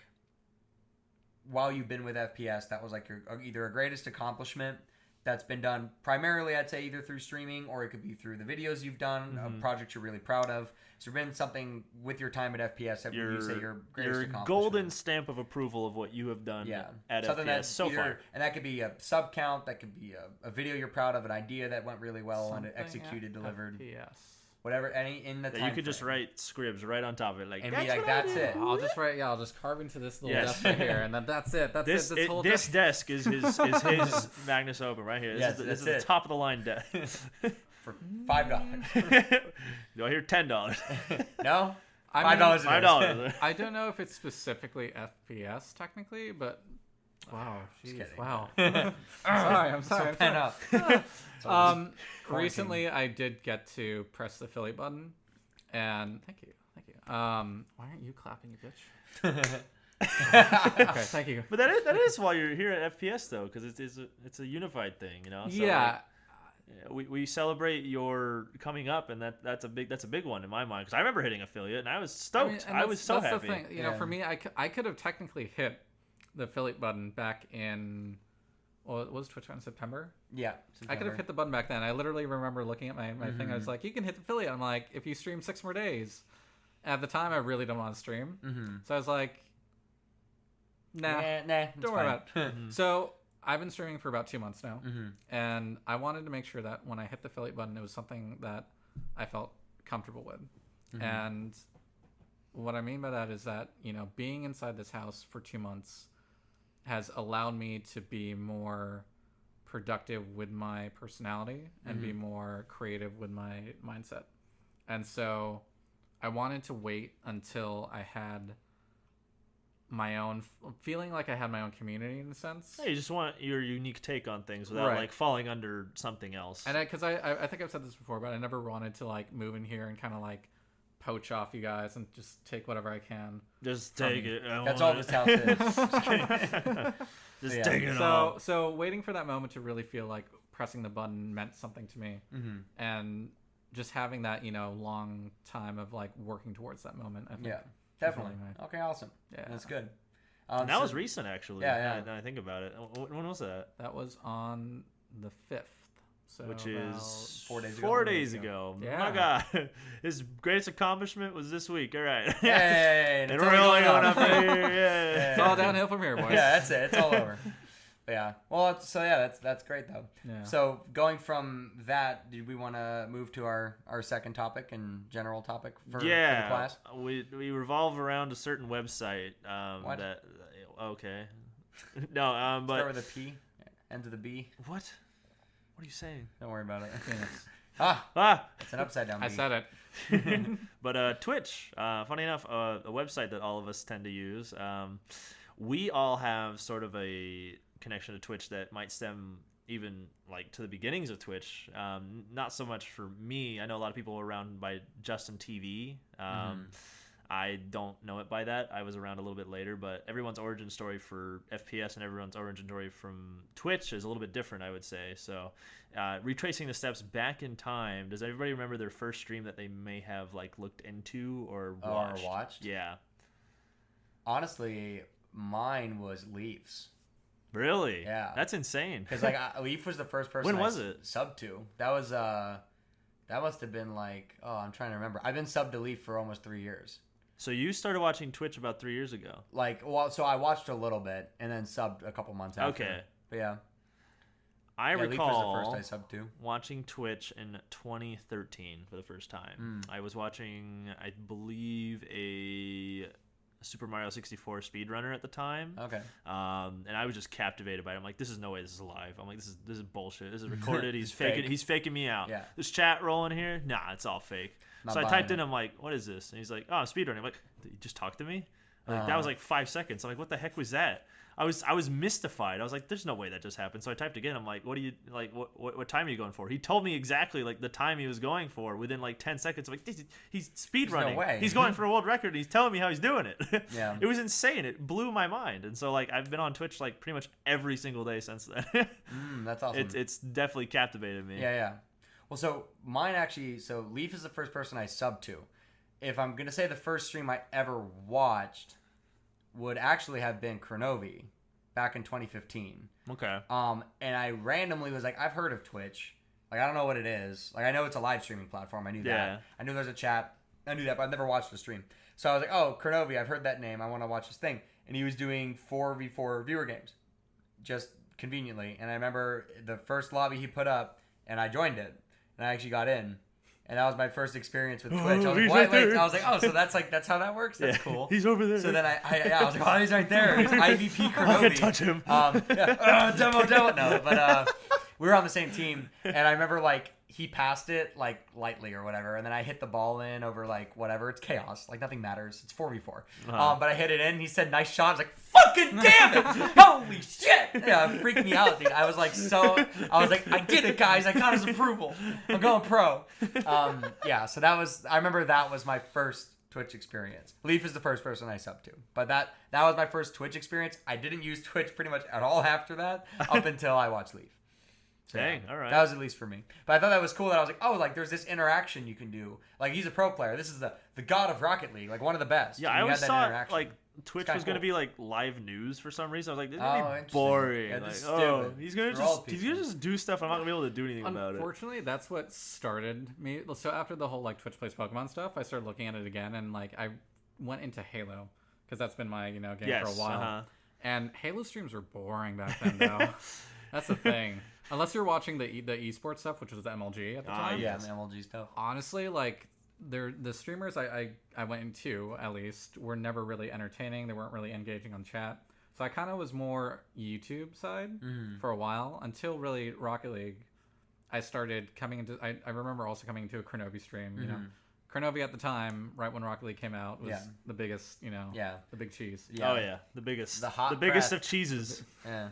while you've been with FPS, that was like your either a greatest accomplishment that's been done primarily, I'd say, either through streaming or it could be through the videos you've done, a project you're really proud of. Has there been something with your time at FPS that you say your greatest accomplishment? Golden stamp of approval of what you have done at something FPS so far. And that could be a sub count, that could be a video you're proud of, an idea that went really well and it executed, delivered. FPS. Whatever, any in the time you could just write Scribbs right on top of it, like and be like, "That's it." I'll just write, I'll just carve into this little desk right here, and then that's it. This desk is his Magnus Opus right here. This is the top of the line desk for $5. Do I hear $10? No, $5. I don't know if it's specifically FPS technically, but wow, wow. I'm sorry. Pen up. Recently I did get to press the affiliate button, and thank you. Why aren't you clapping, you bitch? Okay, thank you. But that is why you're here at FPS though, because it's a unified thing, you know. So we celebrate your coming up, and that's a big one in my mind, because I remember hitting affiliate and I was stoked. I was so happy. The thing. You know, for me, I could have technically hit the affiliate button back in. Well, it was Twitch in September. Yeah, I could have hit the button back then. I literally remember looking at my thing. I was like, you can hit the affiliate. I'm like, if you stream 6 more days. At the time, I really don't want to stream. So I was like, nah, don't worry about it. So I've been streaming for about 2 months now. And I wanted to make sure that when I hit the affiliate button, it was something that I felt comfortable with. And what I mean by that is that, you know, being inside this house for 2 months has allowed me to be more productive with my personality and be more creative with my mindset. And so I wanted to wait until I had my own feeling, like I had my own community in a sense. Yeah, you just want your unique take on things without like falling under something else. And because I think I've said this before, but I never wanted to like move in here and kind of like poach off you guys and just take whatever I can. Just take it. That's all this house is. Just take it all. So waiting for that moment to really feel like pressing the button meant something to me. And just having that, you know, long time of like working towards that moment. I think definitely. Okay, awesome. Yeah, that's good. That was recent, actually. Yeah. Now I think about it. When was that? That was on the 5th. So which is 4 days ago. 4 days ago. Yeah. My God. His greatest accomplishment was this week. All right. Hey, and we're only going up here. Yeah. It's all downhill from here, boys. Yeah, that's it. It's all over. But yeah. Well, that's great, though. Yeah. So going from that, did we want to move to our second topic and general topic for the class? We revolve around a certain website. What? Okay. No, but... Start with a P, end of the B. What? What are you saying? Don't worry about it. It's an upside down B. I said it. But Twitch, funny enough, a website that all of us tend to use. We all have sort of a connection to Twitch that might stem even like to the beginnings of Twitch. Not so much for me. I know a lot of people were around by Justin TV. I don't know it by that. I was around a little bit later, but everyone's origin story for FPS and everyone's origin story from Twitch is a little bit different, I would say. So retracing the steps back in time, does everybody remember their first stream that they may have like looked into or watched? Yeah. Honestly, mine was Leafs. Really? Yeah. That's insane. Because like Leaf was the first person when was it? Subbed to. That was that must have been like, I'm trying to remember. I've been subbed to Leaf for almost 3 years. So you started watching Twitch about 3 years ago. So I watched a little bit and then subbed a couple months after. Okay. But yeah. I recall Leaf was the first I subbed to. Watching Twitch in 2013 for the first time. I was watching, I believe, a Super Mario 64 speedrunner at the time. Okay. And I was just captivated by it. I'm like, this is no way this is live. I'm like, this is bullshit. This is recorded. He's faking. Fake. He's faking me out. Yeah. This chat rolling here, nah, it's all fake. Not so I buying typed in, it. I'm like, what is this? And he's like, oh, I'm speedrunning. I'm like, did you just talk to me? Like, that was like 5 seconds. I'm like, what the heck was that? I was mystified. I was like, there's no way that just happened. So I typed again. I'm like, what time are you going for? He told me exactly like the time he was going for within like 10 seconds. I'm like, he's speed running. No way. He's going for a world record and he's telling me how he's doing it. Yeah. It was insane. It blew my mind. And so like I've been on Twitch like pretty much every single day since then. That's awesome. It's definitely captivated me. Yeah. Well, so mine actually. So Leaf is the first person I subbed to. If I'm gonna say the first stream I ever watched would actually have been Kronovi back in 2015. Okay. And I randomly was like, I've heard of Twitch. Like, I don't know what it is. Like, I know it's a live streaming platform. I knew that. I knew there's a chat. I knew that, but I've never watched the stream. So I was like, oh, Kronovi, I've heard that name. I want to watch this thing. And he was doing 4v4 viewer games. Just conveniently. And I remember the first lobby he put up, and I joined it. And I actually got in. And that was my first experience with Twitch. I was like, Right there. I was like, oh, so that's how that works? That's cool. He's over there. So then I was like, oh, he's right there. He's IVP Kronovi. I can touch him. Demo. No, but we were on the same team. And I remember, like, he passed it, like, lightly or whatever. And then I hit the ball in over, like, whatever. It's chaos. Like, nothing matters. It's 4v4. But I hit it in. He said, nice shot. I was like, fucking damn it. Holy shit. Yeah, it freaked me out, dude. I was like, I did it, guys. I got his approval. I'm going pro. Yeah, so I remember that was my first Twitch experience. Leaf is the first person I subbed to. But that was my first Twitch experience. I didn't use Twitch pretty much at all after that, up until I watched Leaf. So, Dang, all right. That was at least for me. But I thought that was cool that I was like, oh, like there's this interaction you can do. Like he's a pro player. This is the god of Rocket League, like one of the best. Yeah, I always thought like Twitch was going to be like live news for some reason. I was like, this is going to be boring. Yeah, like, he's going to just do stuff. I'm not going to be able to do anything about it. Unfortunately, that's what started me. So after the whole like Twitch plays Pokemon stuff, I started looking at it again, and like I went into Halo because that's been my game for a while. And Halo streams were boring back then, though. That's the thing. Unless you're watching the esports stuff, which was the MLG at the time. Yeah, the MLG stuff. Honestly, like the streamers I went into, at least, were never really entertaining. They weren't really engaging on chat. So I kind of was more YouTube side for a while until really Rocket League. I started coming into. I remember also coming into a Kronovi stream. You know, Kronovi at the time, right when Rocket League came out, was the biggest. You know, the big cheese. Yeah. Oh yeah, the biggest, the biggest of cheeses. Yeah.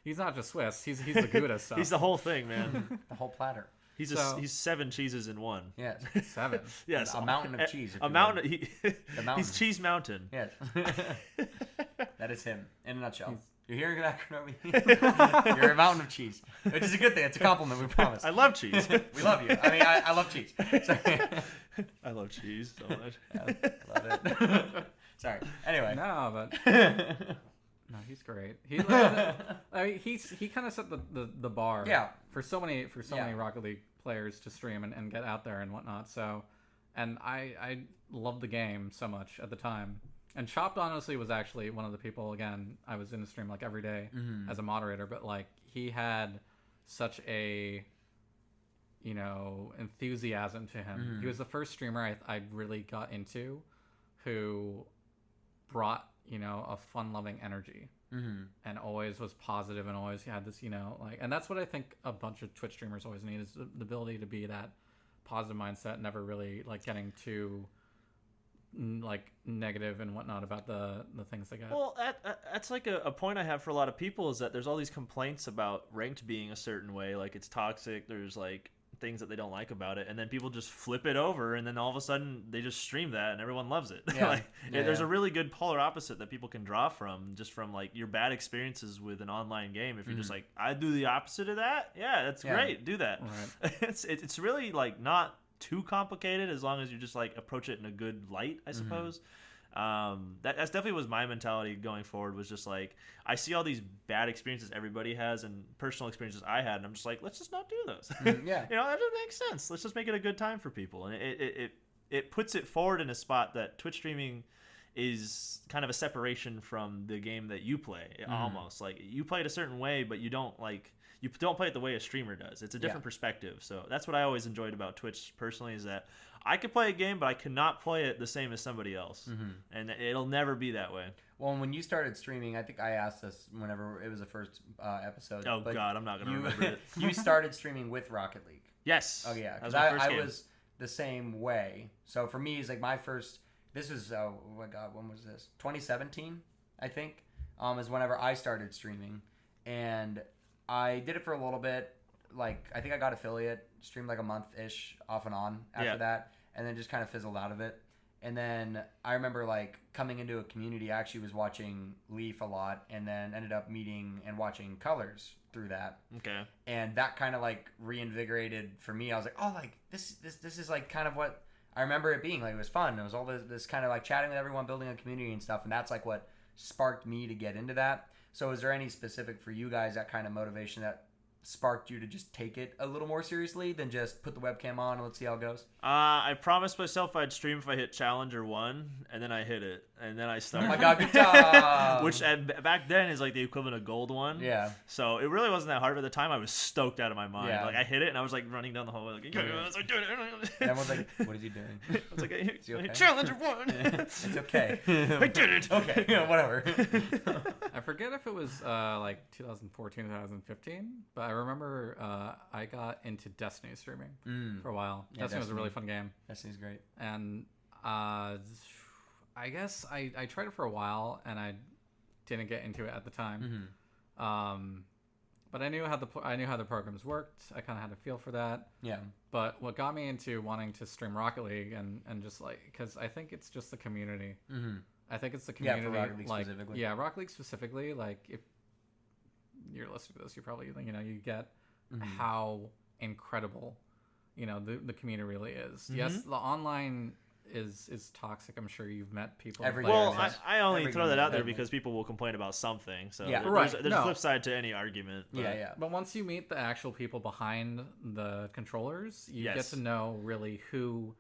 He's not just Swiss. He's the Gouda stuff. He's the whole thing, man. The whole platter. He's 7 cheeses in one. Yes. 7. Yes. A mountain of cheese. A mountain. The mountain. He's Cheese Mountain. Yes. That is him in a nutshell. You're hearing that, Kronovi? You're a mountain of cheese, which is a good thing. It's a compliment. We promise. I love cheese. We love you. I mean, I love cheese. Sorry. I love cheese so much. Yeah, I love it. Sorry. Anyway. No, but. No, he's great. He kind of set the bar. Yeah. For so many Rocket League players to stream and get out there and whatnot. So, and I loved the game so much at the time. And Chopped honestly was actually one of the people. Again, I was in the stream like every day as a moderator, but like he had such a enthusiasm to him. He was the first streamer I really got into who brought a fun-loving energy and always was positive and always had this, and that's what I think a bunch of Twitch streamers always need is the ability to be that positive mindset, never really like getting too like negative and whatnot about the things they got. Well, that's like a point I have for a lot of people is that there's all these complaints about ranked being a certain way, like it's toxic, there's like things that they don't like about it, and then people just flip it over, and then all of a sudden they just stream that and everyone loves it. There's a really good polar opposite that people can draw from like your bad experiences with an online game. If you're just like, I do the opposite of that, that's great, do that. Right. It's really like not too complicated as long as you just like approach it in a good light, I suppose. That's definitely was my mentality going forward, was just like, I see all these bad experiences everybody has and personal experiences I had, and I'm just like, let's just not do those. That doesn't make sense. Let's just make it a good time for people. And it puts it forward in a spot that Twitch streaming is kind of a separation from the game that you play. Almost like you play it a certain way, but you you don't play it the way a streamer does. It's a different perspective. So that's what I always enjoyed about Twitch personally, is that I could play a game, but I could not play it the same as somebody else. And it'll never be that way. Well, when you started streaming, I think I asked this whenever it was the first episode. Oh, God, I'm not going to remember it. You started streaming with Rocket League. Yes. Oh, yeah. Because I was the same way. So for me, it's like my first... This was, oh my God, when was this? 2017, I think, is whenever I started streaming. And I did it for a little bit. Like, I think I got affiliate, streamed like a month-ish off and on after that, and then just kind of fizzled out of it. And then I remember, like, coming into a community, I actually was watching Leaf a lot, and then ended up meeting and watching Colors through that. Okay. And that kind of, like, reinvigorated for me. I was like, oh, like, this is, like, kind of what I remember it being. Like, it was fun. It was all this kind of, like, chatting with everyone, building a community and stuff, and that's, like, what sparked me to get into that. So is there any specific for you guys, that kind of motivation that sparked you to just take it a little more seriously than just put the webcam on and let's see how it goes? I promised myself I'd stream if I hit Challenger 1, and then I hit it, and then I started. Oh my God, good job! Which back then is like the equivalent of Gold 1. Yeah. So it really wasn't that hard, but at the time I was stoked out of my mind. Yeah. Like I hit it, and I was like running down the hallway like, I was like, doing it. Everyone's like, what is he doing? I was like, Is he okay? Challenger 1. It's okay. I did it. Okay, yeah, whatever. I forget if it was like 2014, 2015, but I remember I got into Destiny streaming for a while. Yeah, Destiny was a really fun game. Destiny's great. And I guess I tried it for a while, and I didn't get into it at the time. But I knew how the programs worked. I kind of had a feel for that. Yeah. But what got me into wanting to stream Rocket League and just like, because I think it's just the community. I think it's the community. Yeah, for Rocket League like, specifically. Yeah, Rocket League specifically. Like, if you're listening to this, you probably you get how incredible the community really is. Yes, the online is toxic. I'm sure you've met people. Well, I only throw that out there because people will complain about something. So there's a flip side to any argument. But. Yeah. But once you meet the actual people behind the controllers, you get to know really who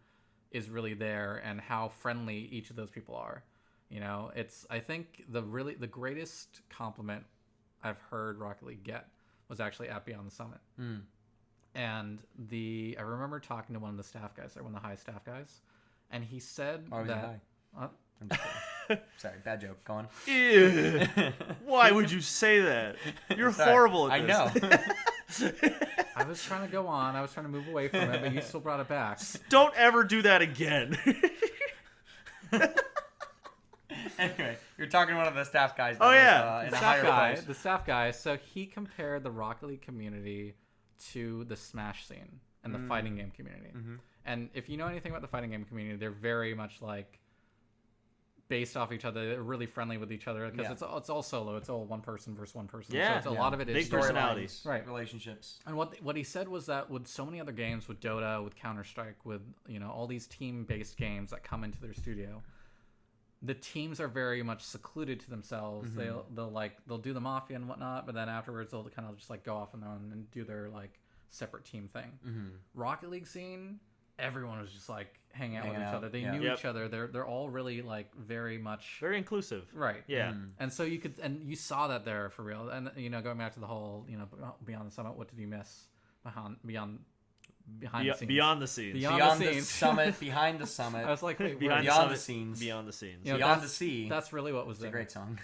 is really there and how friendly each of those people are. I think the greatest compliment I've heard Rocket League get was actually at Beyond the Summit. And I remember talking to one of the staff guys there, one of the high staff guys, and he said that. I'm just kidding. Sorry, bad joke. Go on. Ew. Why would you say that? You're horrible at this. I know. I was trying to go on. I was trying to move away from it, but you still brought it back. Don't ever do that again. Anyway, you're talking to one of the staff guys. The staff guy. So he compared the Rocket League community to the Smash scene and the fighting game community. And if you know anything about the fighting game community, they're very much like based off each other. They're really friendly with each other because it's all solo. It's all one person versus one person. Yeah, so a lot of it is big personalities, right? Relationships. And what he said was that with so many other games, with Dota, with Counter-Strike, with all these team-based games that come into their studio, the teams are very much secluded to themselves. They'll do the Mafia and whatnot, but then afterwards they'll kind of just like go off on their own and do their like separate team thing. Rocket League scene, everyone was just like hanging out with each other. They knew each other. They're all really like very inclusive. Right. Yeah. And so you saw that there for real. And going back to the whole Beyond the Summit, what did you miss behind the scenes? Beyond the scenes. Beyond the summit. Behind the summit. I was like, wait, beyond the scenes. Beyond the scenes. Beyond the sea. That's really what was there. It's a great song.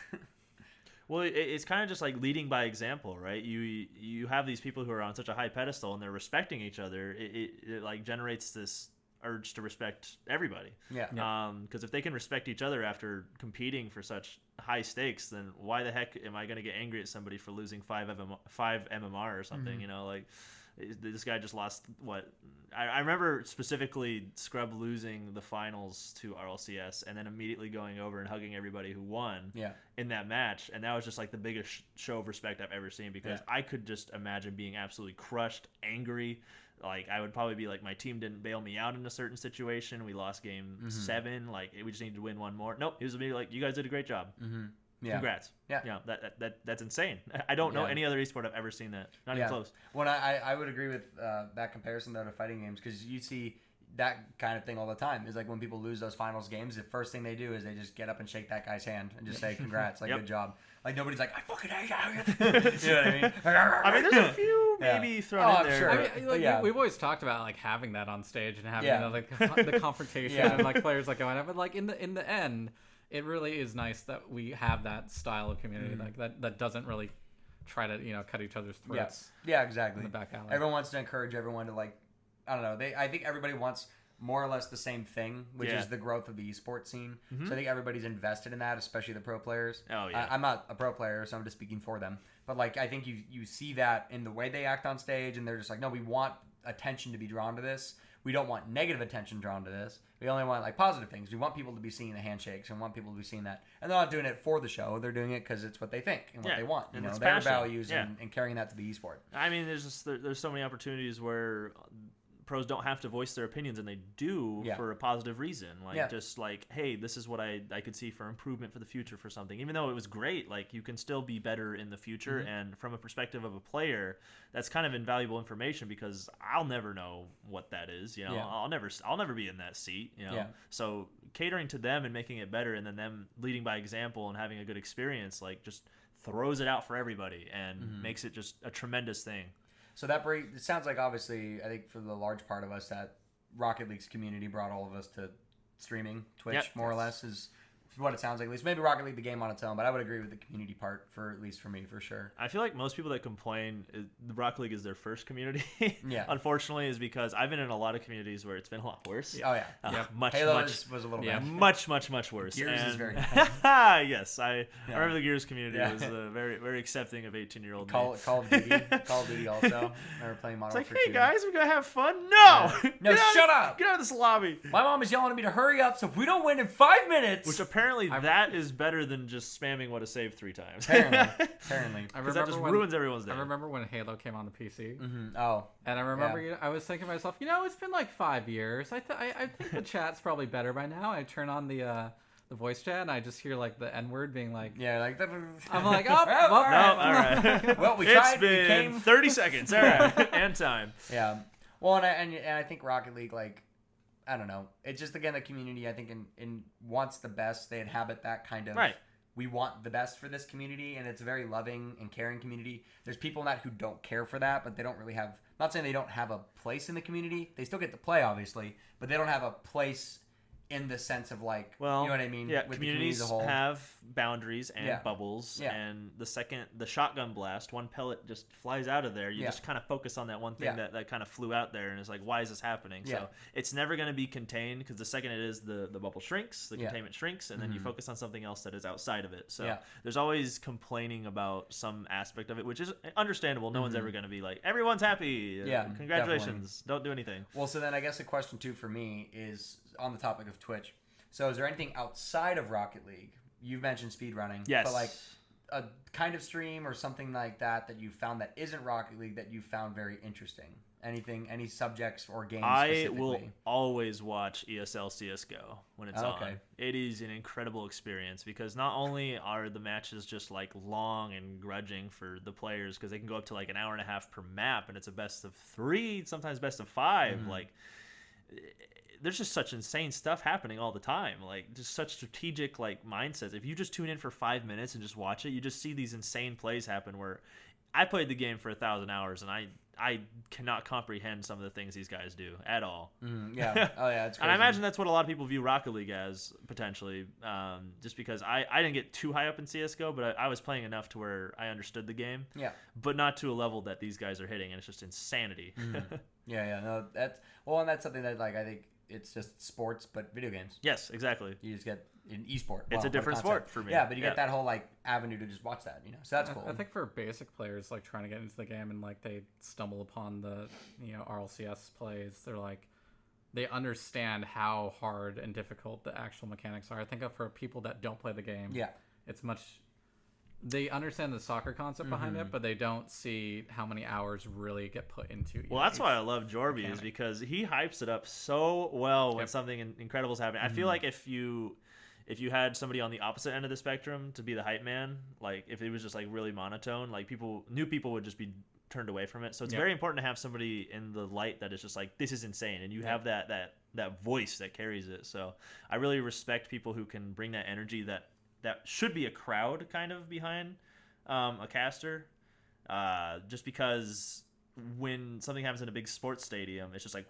Well, it's kind of just like leading by example, right? You have these people who are on such a high pedestal and they're respecting each other. It like generates this urge to respect everybody. Yeah. Because if they can respect each other after competing for such high stakes, then why the heck am I going to get angry at somebody for losing 5 MMR or something? Like this guy just lost what I remember specifically Scrub losing the finals to RLCS and then immediately going over and hugging everybody who won in that match, and that was just like the biggest show of respect I've ever seen, because I could just imagine being absolutely crushed, angry. Like I would probably be like, my team didn't bail me out in a certain situation, we lost game 7, like we just need to win one more. Nope, he was immediately like, you guys did a great job. Yeah. Congrats. Yeah. That's insane. I don't know any other esport I've ever seen that. Not even close. Well, I would agree with that comparison though to fighting games, because you see that kind of thing all the time. Is like when people lose those finals games, the first thing they do is they just get up and shake that guy's hand and just say congrats, like good job. Like nobody's like I fucking hate you. You know what I mean? I mean, there's a few maybe thrown in there. Sure. I mean, like, we've always talked about like having that on stage and having the confrontation and like players like going, but like in the end, it really is nice that we have that style of community like that doesn't really try to cut each other's throats. Yeah, exactly. In the back alley. Everyone wants to encourage everyone to like, I don't know. I think everybody wants more or less the same thing, which is the growth of the esports scene. So I think everybody's invested in that, especially the pro players. Oh yeah. I'm not a pro player, so I'm just speaking for them. But like, I think you see that in the way they act on stage, and they're just like, no, we want attention to be drawn to this. We don't want negative attention drawn to this. We only want like positive things. We want people to be seeing the handshakes and want people to be seeing that. And they're not doing it for the show. They're doing it because it's what they think and what they want. You know, their values and carrying that to the esport. I mean, there's so many opportunities where pros don't have to voice their opinions, and they do for a positive reason. Like just like, hey, this is what I could see for improvement for the future for something. Even though it was great, like you can still be better in the future. And from a perspective of a player, that's kind of invaluable information because I'll never know what that is. You know, I'll never be in that seat. You know, so catering to them and making it better, and then them leading by example and having a good experience, like just throws it out for everybody and makes it just a tremendous thing. So it sounds like, obviously, I think for the large part of us, that Rocket League's community brought all of us to streaming. Twitch, more or less, is what it sounds like. At least maybe Rocket League the game on its own, but I would agree with the community part, for at least for me, for sure. I feel like most people that complain the Rocket League is their first community. Unfortunately, is because I've been in a lot of communities where it's been a lot worse. Oh yeah, Halo was a little bad. much worse. Gears is very bad. Yes, I remember the Gears community was very very accepting of 18-year-old Call of Duty also. I remember playing Modern Warfare 2. It's like, hey guys, we gotta have fun. No, no, shut up. Get out of this lobby. My mom is yelling at me to hurry up, so if we don't win in 5 minutes, which apparently that is better than just spamming what a save 3 times. Apparently. Because that just ruins everyone's day. I remember when Halo came on the PC. Oh. And I remember I was thinking to myself, it's been like 5 years. I think the chat's probably better by now. I turn on the voice chat and I just hear like the N-word being like... Yeah, like... I'm like, oh, well, all right. Well, we tried. It's been 30 seconds. All right. And time. Yeah. Well, and I think Rocket League, like... I don't know. It's just, again, the community, I think, in wants the best. They inhabit that kind of... Right. We want the best for this community, and it's a very loving and caring community. There's people in that who don't care for that, but they don't really have... I'm not saying they don't have a place in the community. They still get to play, obviously, but they don't have a place in the sense of, like, well, you know what I mean? Yeah, with communities the community as a whole. have boundaries and bubbles, and the second the shotgun blast, one pellet just flies out of there. You just kind of focus on that one thing that kind of flew out there, and it's like, why is this happening? So it's never going to be contained, because the second it is, the bubble shrinks, the containment shrinks, and then you focus on something else that is outside of it. So there's always complaining about some aspect of it, which is understandable. No one's ever going to be like, everyone's happy. Congratulations. Definitely. Don't do anything. Well, so then I guess the question, too, for me is on the topic of Twitch. So is there anything outside of Rocket League? You've mentioned speedrunning. Yes. But like a kind of stream or something like that you found that isn't Rocket League that you found very interesting? Any subjects or games specifically? I will always watch ESL CSGO when it's on. It is an incredible experience because not only are the matches just like long and grudging for the players because they can go up to like an hour and a half per map and it's a best of 3, sometimes best of 5. Like there's just such insane stuff happening all the time, like just such strategic like mindsets. If you just tune in for 5 minutes and just watch it, you just see these insane plays happen where I played the game for 1,000 hours and I cannot comprehend some of the things these guys do at all. It's crazy. And I imagine that's what a lot of people view Rocket League as, potentially, just because I didn't get too high up in CSGO, but I was playing enough to where I understood the game. Yeah. But not to a level that these guys are hitting, and it's just insanity. No, that's something that like I think it's just sports, but video games. Yes, exactly. You just get an esport. It's a different sport for me. Yeah, but you get that whole like avenue to just watch that, So that's cool. I think for basic players like trying to get into the game and like they stumble upon the RLCS plays, they're like they understand how hard and difficult the actual mechanics are. I think for people that don't play the game, it's much. They understand the soccer concept behind it, but they don't see how many hours really get put into it. Well, that's why I love Jorby, is because he hypes it up so well when something incredible is happening. I feel like if you had somebody on the opposite end of the spectrum to be the hype man, like if it was just like really monotone, like new people would just be turned away from it. So it's very important to have somebody in the light that is just like, this is insane, and you have that that voice that carries it. So I really respect people who can bring that energy that should be a crowd kind of behind a caster, just because when something happens in a big sports stadium, it's just like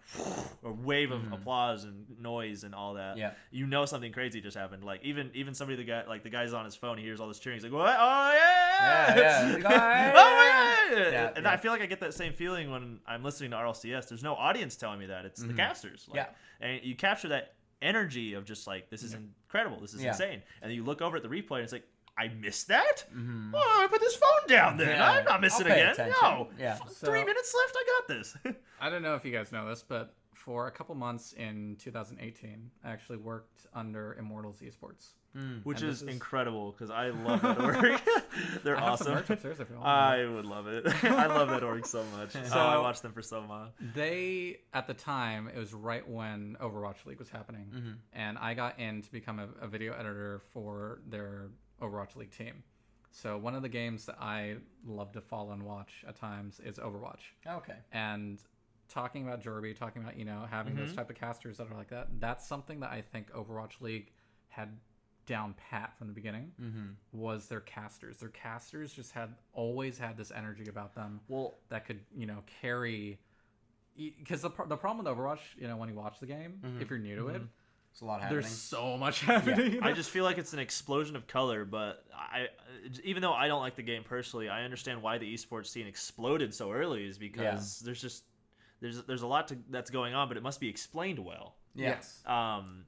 a wave of applause and noise and all that. Yeah. You know something crazy just happened. Like even somebody the guy's on his phone, he hears all this cheering. He's like, "What? Oh yeah, yeah. Like, oh yeah!" Yeah, And yeah. I feel like I get that same feeling when I'm listening to RLCS. There's no audience telling me that. It's the casters. Like, Yeah. And you capture that energy of just like, this is incredible. This is insane. And then you look over at the replay and it's like, I missed that? Oh, I put this phone down then. Yeah. I'm not missing I'll pay again. attention. No. Yeah. 3 minutes left. I got this. I don't know if you guys know this, but for a couple months in 2018, I actually worked under Immortals Esports. Which And is this is- incredible because I love that org. They're I have some awesome. merch upstairs if you want. I would love it. I love that org so much. So- I watched them for so long. They, at the time, it was right when Overwatch League was happening, and I got in to become a video editor for their Overwatch League team. So one of the games that I love to follow and watch at times is Overwatch. Okay. And talking about Jorby, talking about, having those type of casters that are like that, that's something that I think Overwatch League had down pat from the beginning, was their casters. Their casters just always had this energy about them that could, carry... Because the problem with Overwatch, when you watch the game, if you're new to it, It's a lot happening. there's so much happening. I just feel like it's an explosion of color, but even though I don't like the game personally, I understand why the esports scene exploded so early is because there's a lot that's going on, but it must be explained well. Yes.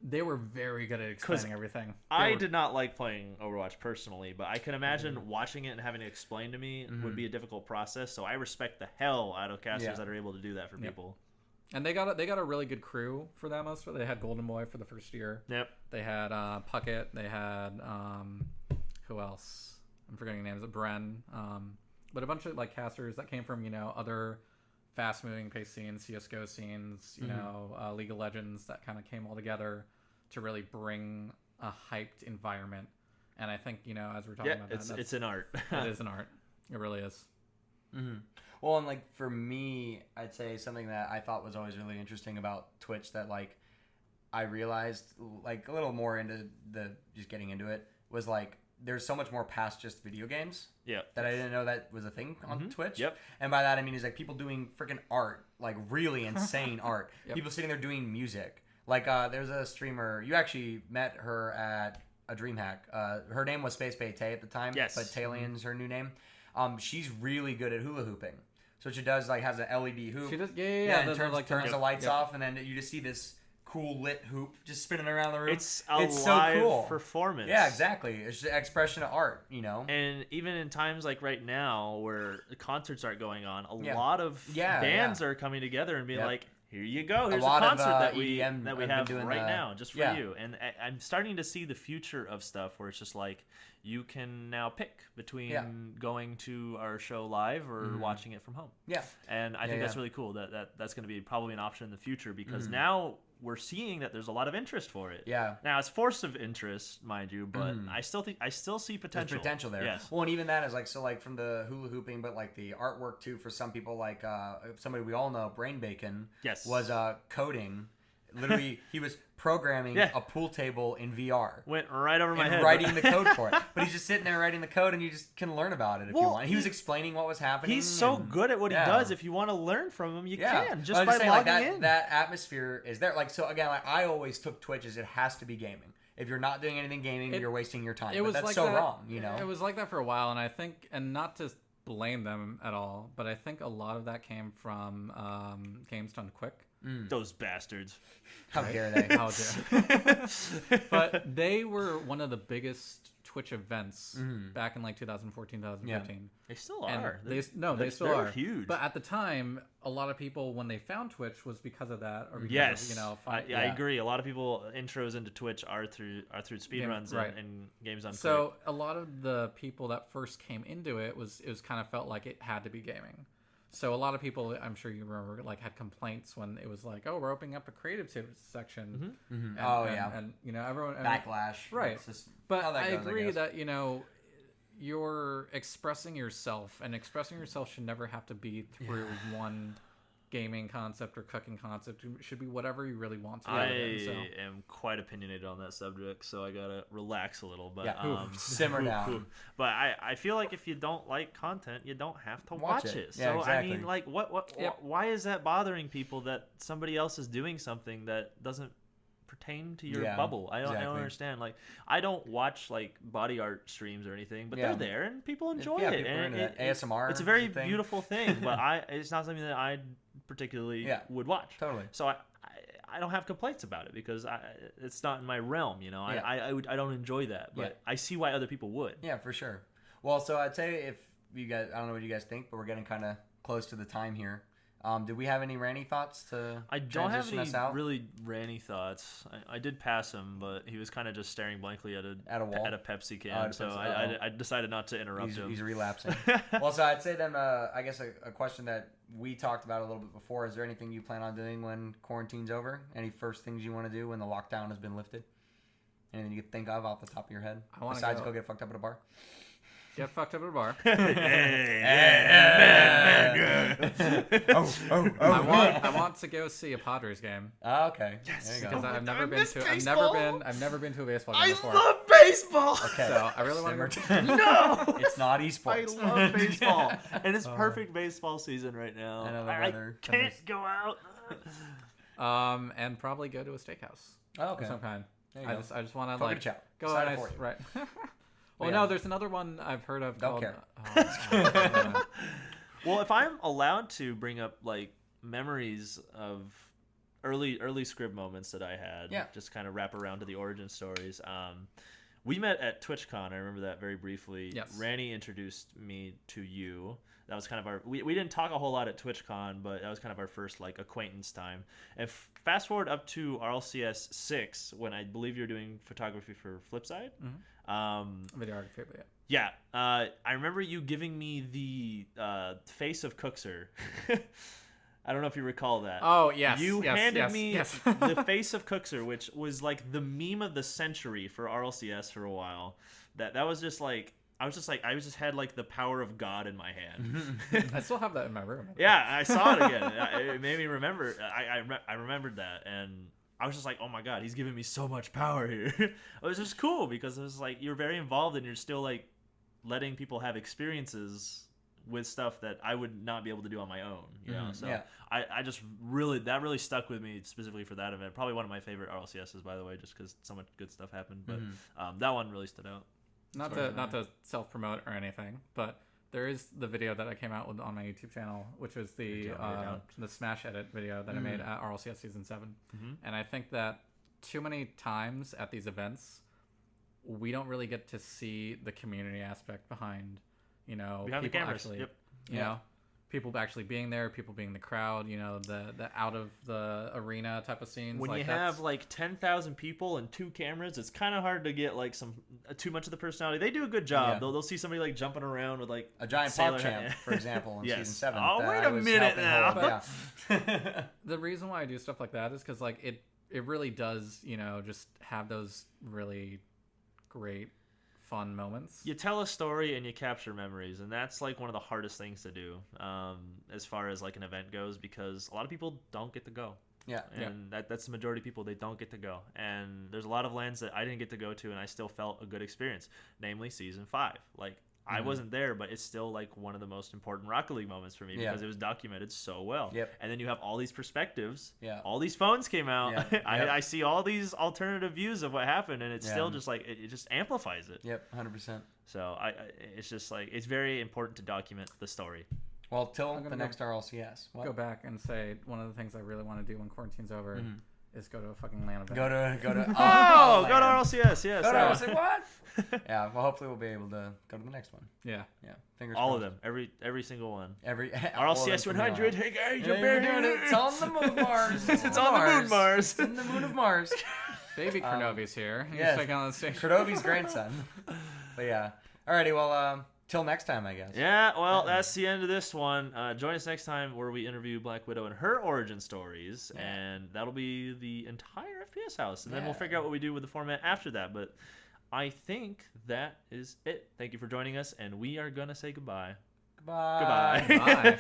They were very good at explaining everything. I did not like playing Overwatch personally, but I can imagine watching it and having it explained to me would be a difficult process. So I respect the hell out of casters that are able to do that for people. And they got a really good crew for that most of it. They had Golden Boy for the first year. Yep. They had Puckett. They had who else? I'm forgetting names. Bren. But a bunch of like casters that came from other fast-moving pace scenes, CS:GO scenes, League of Legends that kind of came all together to really bring a hyped environment. And I think as we're talking about it's an art. it is an art. It really is. Well, and like for me, I'd say something that I thought was always really interesting about Twitch that like I realized like a little more into just getting into it was like there's so much more past just video games. Yeah. That I didn't know that was a thing on Twitch. Yep. And by that I mean is like people doing freaking art, like really insane art. Yep. People sitting there doing music. Like there's a streamer. You actually met her at a DreamHack. Her name was Space Bay Tay at the time. Yes. But Talian's her new name. She's really good at hula hooping. So what she does like has an LED hoop. She does, and the, turns the lights off, and then you just see this cool lit hoop just spinning around the room. It's a so live cool. performance. Yeah, exactly. It's just an expression of art, And even in times like right now where the concerts aren't going on, a Yeah. lot of Yeah, bands are coming together and being Yep. like, here you go. Here's a lot of, concert that we EDM have have been doing right the- now just for yeah. you. And I'm starting to see the future of stuff where it's just like you can now pick between going to our show live or watching it from home. Yeah. And I think that's really cool. That's going to be probably an option in the future because now we're seeing that there's a lot of interest for it. Yeah. Now it's force of interest, mind you, but I still see potential. There's potential there. Yes. Well, and even that is like so like from the hula hooping, but like the artwork too for some people like somebody we all know, Brain Bacon, Yes. was coding. Literally, he was programming a pool table in VR. Went right over my And head. writing the code for it. But he's just sitting there writing the code, and you just can learn about it if you Well, want. He was explaining what was happening. He's so and- good at what he Yeah. does. If you want to learn from him, you can But just I'm by saying, logging like, in. That atmosphere is there. Like so again, like I always took Twitch as it has to be gaming. If you're not doing anything gaming, you're wasting your time. But that's like so that, wrong, It was like that for a while, and I think, and not to blame them at all, but I think a lot of that came from Games Done Quick. Those bastards. How dare they? How dare. But they were one of the biggest Twitch events back in like 2014, 2015. They still And are. they still they're are huge. But at the time, a lot of people when they found Twitch was because of that, or because Yes, of, I agree. A lot of people intros into Twitch are through speedruns right. and games on. So a lot of the people that first came into it was kind of felt like it had to be gaming. So a lot of people, I'm sure you remember, like had complaints when it was like, oh, we're opening up a creative section. And, and everyone Backlash. right? It's just But how that I goes, agree guess. that you're expressing yourself, and expressing yourself should never have to be through one gaming concept or cooking concept. It should be whatever you really want to. I am quite opinionated on that subject, so I gotta relax a little. But simmer down. But I feel like if you don't like content, you don't have to watch it. Yeah, so exactly. I mean, like, why is that bothering people that somebody else is doing something that doesn't pertain to your bubble? I don't understand. Like, I don't watch like body art streams or anything, but they're there and people enjoy it. And ASMR. It's a very beautiful thing, but it's not something that I particularly would watch. Totally. So I don't have complaints about it because it's not in my realm. You know, I don't enjoy that, but I see why other people would. Yeah, for sure. Well, so I'd say if you guys, I don't know what you guys think, but we're getting kind of close to the time here. Did we have any ranty thoughts to I don't have transition any us out? really ranty thoughts. I did pass him, but he was kind of just staring blankly at a wall? at a Pepsi can. So I decided not to interrupt him. He's relapsing. Well, so I'd say then, I guess a question that we talked about a little bit before. Is there anything you plan on doing when quarantine's over? Any first things you want to do when the lockdown has been lifted? Anything you can think of off the top of your head? Besides go get fucked up at a bar? Get fucked up at a bar. I want to go see a Padres game. Oh, okay. Yes. There you go. Because I've never been to a baseball game before. I love baseball. Okay. So I really want to. No, it's not esports. I love baseball, and it's perfect baseball season right now. I know the weather. I can't go out. And probably go to a steakhouse. Oh, okay. Of some kind. There you I go. just want to like go Decide on it for you. right. Well, no, there's another one I've heard of. Don't called, care. Well, if I'm allowed to bring up like memories of early Scribb moments that I had, just kind of wrap around to the origin stories. We met at TwitchCon. I remember that very briefly. Yes. Ranny introduced me to you. That was kind of our. We didn't talk a whole lot at TwitchCon, but that was kind of our first like acquaintance time. And fast forward up to RLCS 6, when I believe you're doing photography for Flipside. Mm-hmm. Videography, but yeah. I remember you giving me the face of Cookser. I don't know if you recall that. Oh, yes. You handed me yes. the face of Cookser, which was like the meme of the century for RLCS for a while. That was just like, I just had like the power of God in my hand. I still have that in my room. Yeah, I saw it again. It made me remember. I remembered that, and I was just like, oh my God, he's giving me so much power here. It was just cool because it was like you're very involved and you're still like letting people have experiences with stuff that I would not be able to do on my own, you know. So I just that really stuck with me specifically for that event. Probably one of my favorite RLCSs, by the way, just because so much good stuff happened. But that one really stood out. Not to self promote or anything, but there is the video that I came out with on my YouTube channel, which was the Smash Edit video that I made at RLCS Season 7. And I think that too many times at these events, we don't really get to see the community aspect behind, you know, behind people the cameras. actually, you know, people actually being there, people being in the crowd, you know, the out of the arena type of scenes. When like you have like 10,000 people and 2 cameras, it's kind of hard to get like too much of the personality. They do a good job. They'll see somebody like jumping around with like a giant pop champ, for example, in Season 7. Oh, wait a minute now. The reason why I do stuff like that is because like it really does, you know, just have those really great fun moments. You tell a story and you capture memories, and that's like one of the hardest things to do as far as like an event goes, because a lot of people don't get to go. That's the majority of people. They don't get to go, and there's a lot of lands that I didn't get to go to, and I still felt a good experience, namely Season 5. Like I wasn't there, but it's still like one of the most important Rocket League moments for me because it was documented so well. And then you have all these perspectives. All these phones came out. I see all these alternative views of what happened, and it's still just like it just amplifies it. 100%. So it's just like it's very important to document the story. Well, till the next RLCS. What? Go back and say one of the things I really want to do when quarantine's over is go to a fucking LAN event. Go to go to RLCS. Yes. Go to RLCS. What? Yeah. Well, hopefully we'll be able to go to the next one. Yeah. Fingers all crossed. of them. Every single one. RLCS 100. Hey guys, you're doing it. It's on the moon, Mars. It's on the moon, Mars. It's in the moon of Mars. Baby Kronovi's here. He's taking on the stage. Kronovi's grandson. But yeah. Alrighty. Well, till next time, I guess. Yeah, well, that's the end of this one. Join us next time where we interview Black Widow and her origin stories, and that'll be the entire FPS house. And then we'll figure out what we do with the format after that. But I think that is it. Thank you for joining us, and we are going to say goodbye. Goodbye. Bye.